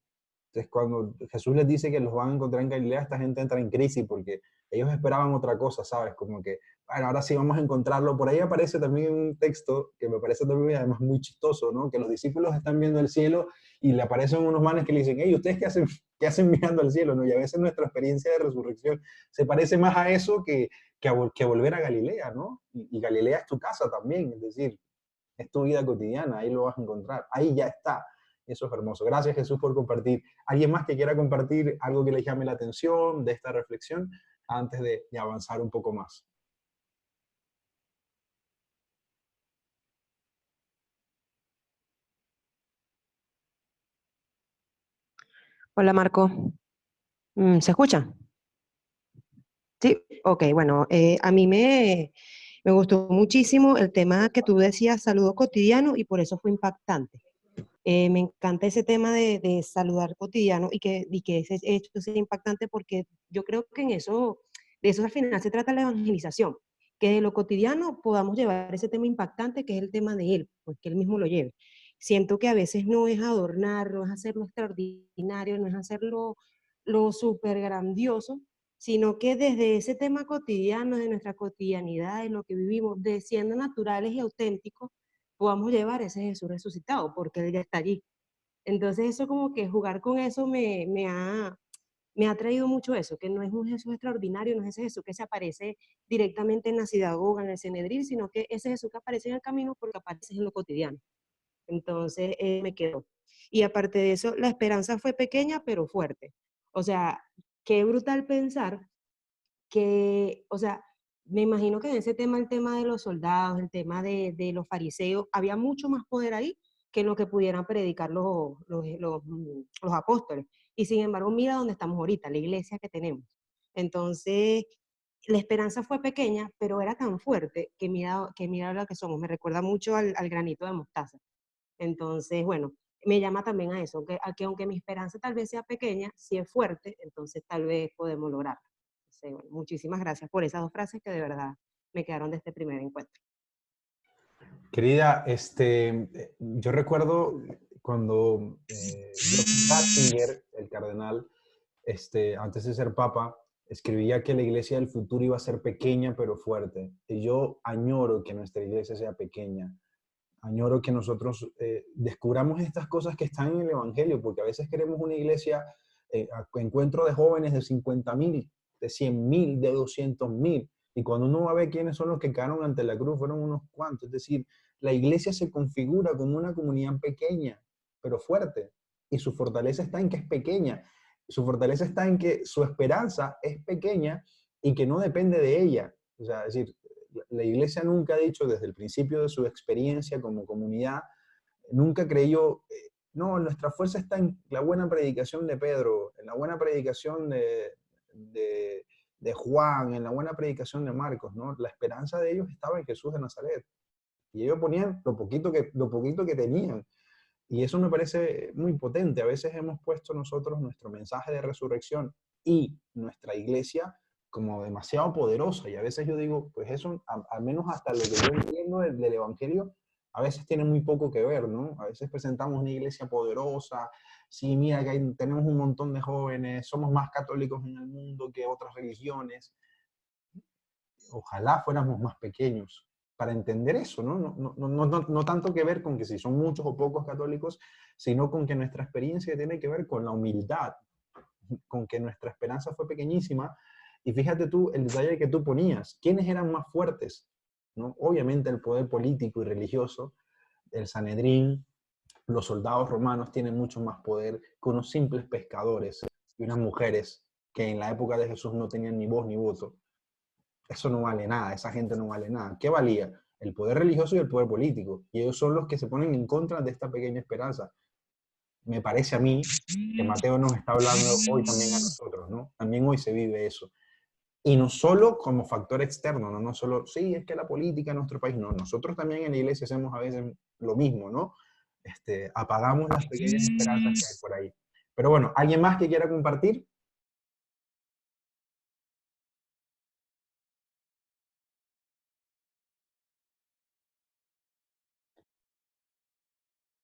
Entonces, cuando Jesús les dice que los van a encontrar en Galilea, esta gente entra en crisis porque ellos esperaban otra cosa, ¿sabes? Como que, bueno, ahora sí vamos a encontrarlo. Por ahí aparece también un texto que me parece también además muy chistoso, ¿no? Que los discípulos están viendo el cielo y le aparecen unos manes que le dicen, hey, ¿ustedes qué hacen mirando al cielo? ¿No? Y a veces nuestra experiencia de resurrección se parece más a eso que a volver a Galilea, ¿no? Y Galilea es tu casa también, es decir, es tu vida cotidiana, ahí lo vas a encontrar, ahí ya está. Eso es hermoso. Gracias, Jesús, por compartir. ¿Alguien más que quiera compartir algo que les llame la atención de esta reflexión antes de avanzar un poco más? Hola Marco, ¿se escucha? Sí, ok, bueno, a mí me gustó muchísimo el tema que tú decías, saludo cotidiano, y por eso fue impactante. Me encanta ese tema de saludar cotidiano y que ese hecho sea impactante porque yo creo que de eso al final se trata la evangelización, que de lo cotidiano podamos llevar ese tema impactante que es el tema de él, pues que él mismo lo lleve. Siento que a veces no es adornar, no es hacerlo extraordinario, no es hacerlo lo súper grandioso, sino que desde ese tema cotidiano, de nuestra cotidianidad, de lo que vivimos, de siendo naturales y auténticos, podamos llevar ese Jesús resucitado, porque Él ya está allí. Entonces eso como que jugar con eso me ha traído mucho eso, que no es un Jesús extraordinario, no es ese Jesús que se aparece directamente en la sinagoga, en el Sanedrín, sino que ese Jesús que aparece en el camino porque aparece en lo cotidiano. Entonces me quedó. Y aparte de eso, la esperanza fue pequeña pero fuerte. O sea, qué brutal pensar que, o sea, me imagino que en ese tema, el tema de los soldados, el tema de los fariseos, había mucho más poder ahí que lo que pudieran predicar los apóstoles. Y sin embargo, mira dónde estamos ahorita, la iglesia que tenemos. Entonces, la esperanza fue pequeña, pero era tan fuerte que mira lo que somos. Me recuerda mucho al granito de mostaza. Entonces, bueno, me llama también a eso, que aunque mi esperanza tal vez sea pequeña, si es fuerte, entonces tal vez podemos lograrlo. Entonces, bueno, muchísimas gracias por esas dos frases que de verdad me quedaron de este primer encuentro. Querida, yo recuerdo cuando Joseph Ratzinger, el cardenal, antes de ser papa, escribía que la iglesia del futuro iba a ser pequeña pero fuerte. Y yo añoro que nuestra iglesia sea pequeña. Añoro que nosotros descubramos estas cosas que están en el Evangelio, porque a veces queremos una iglesia, encuentro de jóvenes de 50,000, de 100,000, de 200,000, y cuando uno va a ver quiénes son los que quedaron ante la cruz, fueron unos cuantos. Es decir, la iglesia se configura como una comunidad pequeña, pero fuerte, y su fortaleza está en que es pequeña. Su fortaleza está en que su esperanza es pequeña y que no depende de ella. O sea, es decir, la iglesia nunca ha dicho desde el principio de su experiencia como comunidad, nunca creyó, no, nuestra fuerza está en la buena predicación de Pedro, en la buena predicación de Juan, en la buena predicación de Marcos, ¿no? La esperanza de ellos estaba en Jesús de Nazaret. Y ellos ponían lo poquito que tenían. Y eso me parece muy potente. A veces hemos puesto nosotros nuestro mensaje de resurrección y nuestra iglesia como demasiado poderosa. Y a veces yo digo, pues eso, al menos hasta lo que yo entiendo del Evangelio, a veces tiene muy poco que ver, ¿no? A veces presentamos una iglesia poderosa. Sí, mira, que tenemos un montón de jóvenes, somos más católicos en el mundo que otras religiones. Ojalá fuéramos más pequeños para entender eso, ¿no? No tanto que ver con que si son muchos o pocos católicos, sino con que nuestra experiencia tiene que ver con la humildad, con que nuestra esperanza fue pequeñísima. Y fíjate tú el detalle que tú ponías, ¿quiénes eran más fuertes? ¿No? Obviamente el poder político y religioso, el Sanedrín, los soldados romanos tienen mucho más poder que unos simples pescadores y unas mujeres que en la época de Jesús no tenían ni voz ni voto. Eso no vale nada, esa gente no vale nada. ¿Qué valía? El poder religioso y el poder político. Y ellos son los que se ponen en contra de esta pequeña esperanza. Me parece a mí que Mateo nos está hablando hoy también a nosotros, ¿no? También hoy se vive eso. Y no solo como factor externo, no solo, sí, es que la política en nuestro país, no, nosotros también en la iglesia hacemos a veces lo mismo, ¿no? Apagamos las pequeñas esperanzas que hay por ahí. Pero bueno, ¿alguien más que quiera compartir?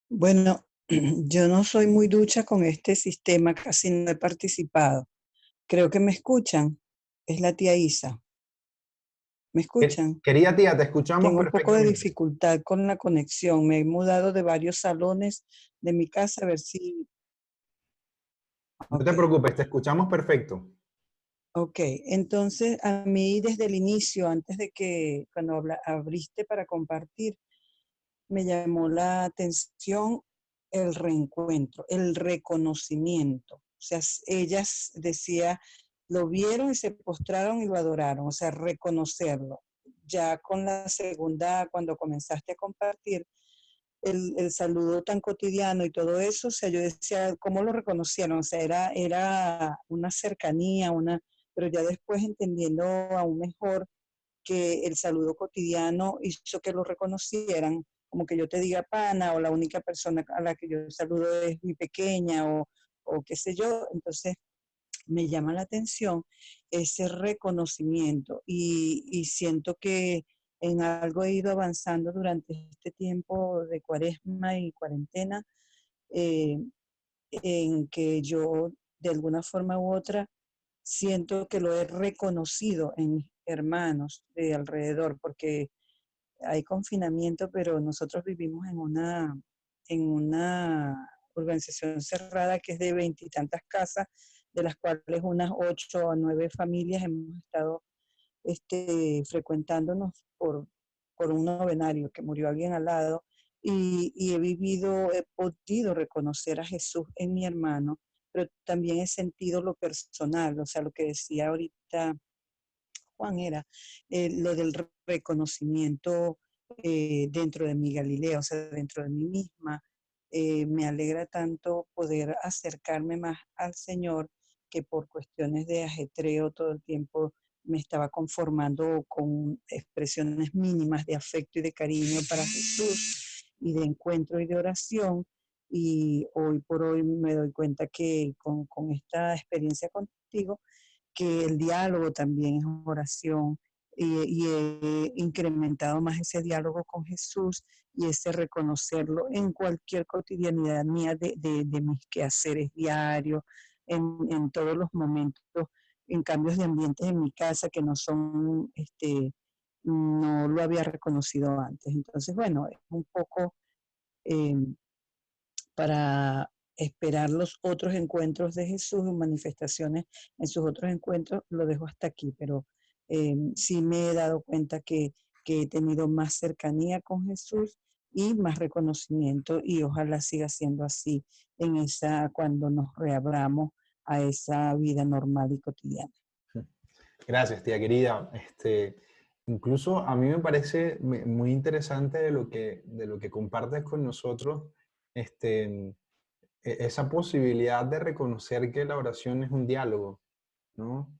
Bueno, yo no soy muy ducha con este sistema, casi no he participado. Creo que me escuchan. Es la tía Isa. ¿Me escuchan? Querida tía, te escuchamos Tengo un poco de perfectamente. dificultad con la conexión. Me he mudado de varios salones de mi casa a ver si... No te Ok, preocupes, te escuchamos perfecto. ok. Entonces, a mí desde el inicio, antes de que cuando abriste para compartir, me llamó la atención el reencuentro, el reconocimiento. O sea, ellas decía, lo vieron y se postraron y lo adoraron, o sea, reconocerlo. Ya con la segunda, cuando comenzaste a compartir el saludo tan cotidiano y todo eso, o sea, yo decía, ¿cómo lo reconocieron? O sea, era una cercanía, pero ya después entendiendo aún mejor que el saludo cotidiano hizo que lo reconocieran, como que yo te diga pana o la única persona a la que yo saludo es mi pequeña o qué sé yo, entonces me llama la atención ese reconocimiento y siento que en algo he ido avanzando durante este tiempo de cuaresma y cuarentena, eh, en que yo de alguna forma u otra siento que lo he reconocido en mis hermanos de alrededor, porque hay confinamiento, pero nosotros vivimos en una organización cerrada que es de veintitantas casas, de las cuales unas 8 o 9 familias hemos estado frecuentándonos por un novenario que murió alguien al lado y he podido reconocer a Jesús en mi hermano, pero también he sentido lo personal, o sea, lo que decía ahorita Juan era lo del reconocimiento dentro de mi Galilea, o sea, dentro de mí misma. Me alegra tanto poder acercarme más al Señor que por cuestiones de ajetreo todo el tiempo me estaba conformando con expresiones mínimas de afecto y de cariño para Jesús y de encuentro y de oración. Y hoy por hoy me doy cuenta que con esta experiencia contigo, que el diálogo también es oración y he incrementado más ese diálogo con Jesús y ese reconocerlo en cualquier cotidianidad mía de mis quehaceres diarios, en todos los momentos, en cambios de ambientes en mi casa que no son, no lo había reconocido antes. Entonces, bueno, es un poco eh, para esperar los otros encuentros de Jesús y manifestaciones en sus otros encuentros, lo dejo hasta aquí, pero sí me he dado cuenta que he tenido más cercanía con Jesús y más reconocimiento y ojalá siga siendo así cuando nos reabramos a esa vida normal y cotidiana. Gracias, tía querida. Incluso a mí me parece muy interesante de lo que compartes con nosotros, esa posibilidad de reconocer que la oración es un diálogo, ¿no?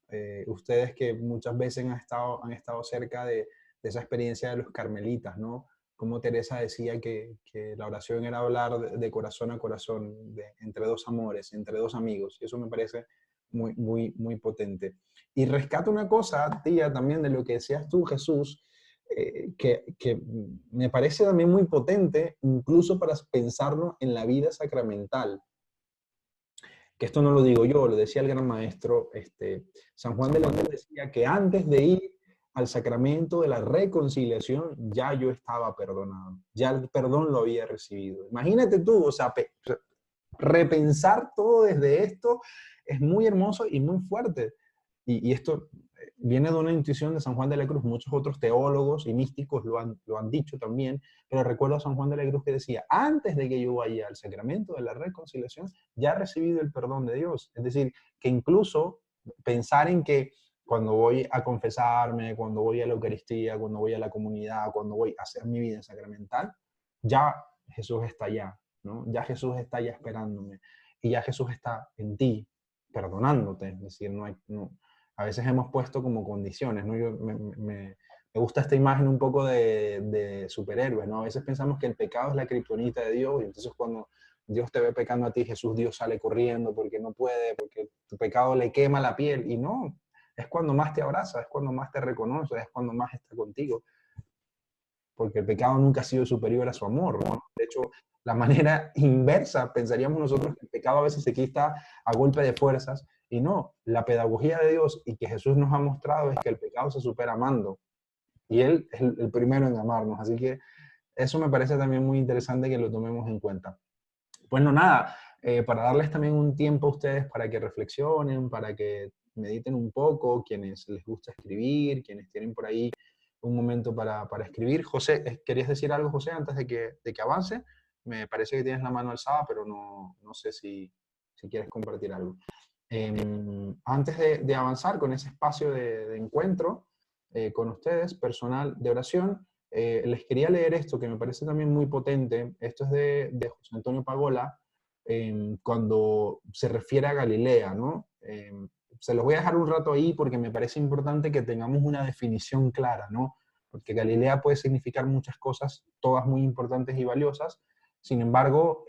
Ustedes que muchas veces han estado cerca de esa experiencia de los carmelitas, ¿no? Como Teresa decía que la oración era hablar de corazón a corazón, entre dos amores, entre dos amigos. Y eso me parece muy, muy, muy potente. Y rescato una cosa, tía, también de lo que decías tú, Jesús, que me parece también muy potente, incluso para pensarlo en la vida sacramental. Que esto no lo digo yo, lo decía el gran maestro San Juan de la Cruz, decía que antes de ir al sacramento de la reconciliación, ya yo estaba perdonado, ya el perdón lo había recibido. Imagínate tú, o sea, repensar todo desde esto es muy hermoso y muy fuerte. Y esto viene de una intuición de San Juan de la Cruz. Muchos otros teólogos y místicos lo han dicho también, pero recuerdo a San Juan de la Cruz que decía, antes de que yo vaya al sacramento de la reconciliación, ya he recibido el perdón de Dios. Es decir, que incluso pensar en que cuando voy a confesarme, cuando voy a la Eucaristía, cuando voy a la comunidad, cuando voy a hacer mi vida sacramental, ya Jesús está allá, ¿no? Ya Jesús está allá esperándome y ya Jesús está en ti, perdonándote. Es decir, a veces hemos puesto como condiciones, ¿no? Me gusta esta imagen un poco de superhéroes, ¿no? A veces pensamos que el pecado es la kriptonita de Dios, y entonces cuando Dios te ve pecando a ti, Jesús, Dios sale corriendo porque no puede, porque tu pecado le quema la piel, y no, es cuando más te abraza, es cuando más te reconoce, es cuando más está contigo, porque el pecado nunca ha sido superior a su amor, ¿no? De hecho, la manera inversa, pensaríamos nosotros que el pecado a veces se quita a golpe de fuerzas, y no, la pedagogía de Dios y que Jesús nos ha mostrado es que el pecado se supera amando, y Él es el primero en amarnos, así que eso me parece también muy interesante que lo tomemos en cuenta. Bueno, nada, para darles también un tiempo a ustedes para que reflexionen, para que mediten un poco, quienes les gusta escribir, quienes tienen por ahí un momento para escribir. José, ¿querías decir algo, José, antes de que avance? Me parece que tienes la mano alzada, pero no sé si quieres compartir algo. Antes de avanzar con ese espacio de encuentro con ustedes, personal de oración, les quería leer esto que me parece también muy potente. Esto es de José Antonio Pagola, cuando se refiere a Galilea, ¿no? Se los voy a dejar un rato ahí porque me parece importante que tengamos una definición clara, ¿no? Porque Galilea puede significar muchas cosas, todas muy importantes y valiosas. Sin embargo,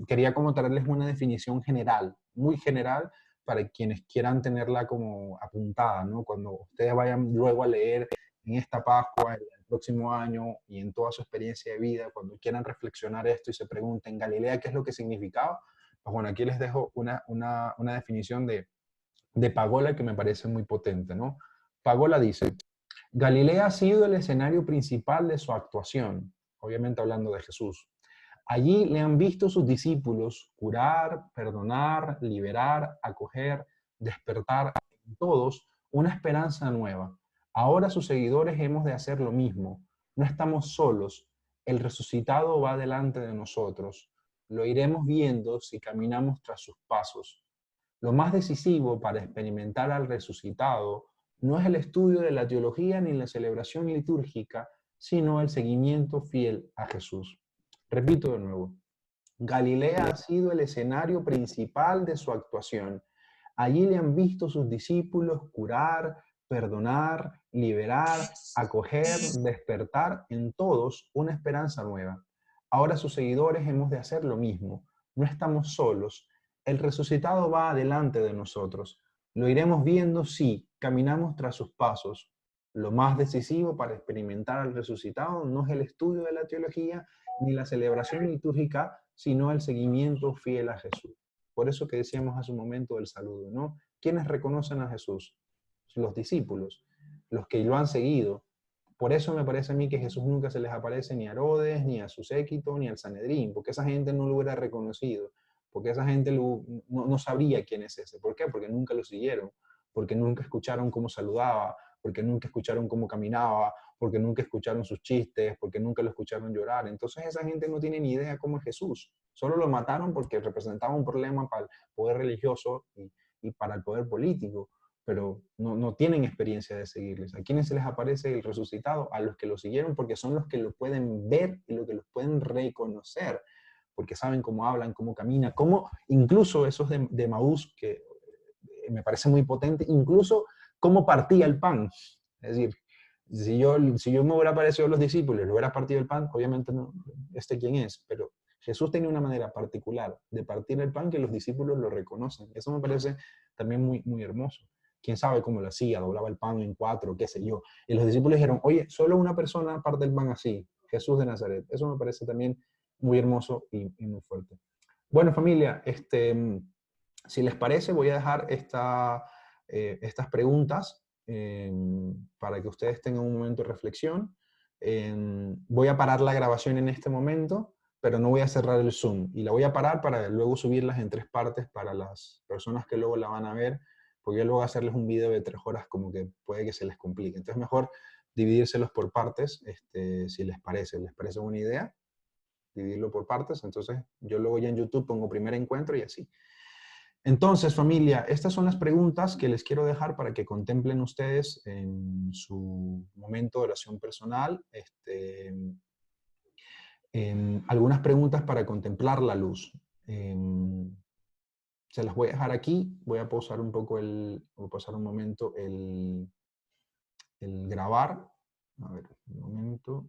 quería como traerles una definición general, muy general, para quienes quieran tenerla como apuntada, ¿no? Cuando ustedes vayan luego a leer en esta Pascua, el próximo año y en toda su experiencia de vida, cuando quieran reflexionar esto y se pregunten, Galilea, ¿qué es lo que significaba? Pues bueno, aquí les dejo una definición de Pagola que me parece muy potente, ¿no? Pagola dice, Galilea ha sido el escenario principal de su actuación, obviamente hablando de Jesús. Allí le han visto sus discípulos curar, perdonar, liberar, acoger, despertar en todos una esperanza nueva. Ahora sus seguidores hemos de hacer lo mismo. No estamos solos. El resucitado va delante de nosotros. Lo iremos viendo si caminamos tras sus pasos. Lo más decisivo para experimentar al resucitado no es el estudio de la teología ni la celebración litúrgica, sino el seguimiento fiel a Jesús. Repito de nuevo, Galilea ha sido el escenario principal de su actuación. Allí le han visto sus discípulos curar, perdonar, liberar, acoger, despertar en todos una esperanza nueva. Ahora sus seguidores hemos de hacer lo mismo. No estamos solos. El resucitado va adelante de nosotros. Lo iremos viendo si caminamos tras sus pasos. Lo más decisivo para experimentar al resucitado no es el estudio de la teología ni la celebración litúrgica, sino el seguimiento fiel a Jesús. Por eso que decíamos hace un momento del saludo, ¿no? ¿Quiénes reconocen a Jesús? Los discípulos, los que lo han seguido. Por eso me parece a mí que Jesús nunca se les aparece ni a Herodes, ni a su séquito, ni al Sanedrín, porque esa gente no lo hubiera reconocido, porque esa gente no sabría quién es ese. ¿Por qué? Porque nunca lo siguieron, porque nunca escucharon cómo saludaba, porque nunca escucharon cómo caminaba, porque nunca escucharon sus chistes, porque nunca lo escucharon llorar. Entonces esa gente no tiene ni idea cómo es Jesús. Solo lo mataron porque representaba un problema para el poder religioso y para el poder político, pero no tienen experiencia de seguirles. ¿A quiénes se les aparece el resucitado? A los que lo siguieron porque son los que lo pueden ver y los que los pueden reconocer, porque saben cómo hablan, cómo caminan, cómo incluso esos de Maús, que me parece muy potente, incluso cómo partía el pan. Es decir, si yo me hubiera aparecido a los discípulos, le hubiera partido el pan, obviamente no, quién es, pero Jesús tenía una manera particular de partir el pan que los discípulos lo reconocen. Eso me parece también muy, muy hermoso. Quién sabe cómo lo hacía, doblaba el pan en 4, qué sé yo. Y los discípulos dijeron, oye, solo una persona parte el pan así, Jesús de Nazaret. Eso me parece también muy hermoso y muy fuerte. Bueno, familia, si les parece, voy a dejar estas preguntas para que ustedes tengan un momento de reflexión. Voy a parar la grabación en este momento, pero no voy a cerrar el Zoom. Y la voy a parar para luego subirlas en 3 partes para las personas que luego la van a ver, porque yo luego hacerles un video de 3 horas como que puede que se les complique. Entonces mejor dividírselos por partes, si les parece buena idea, dividirlo por partes. Entonces yo luego ya en YouTube pongo primer encuentro y así. Entonces, familia, estas son las preguntas que les quiero dejar para que contemplen ustedes en su momento de oración personal. Algunas preguntas para contemplar la luz. Se las voy a dejar aquí. Voy a pausar un poco voy a pausar un momento el grabar. A ver, un momento.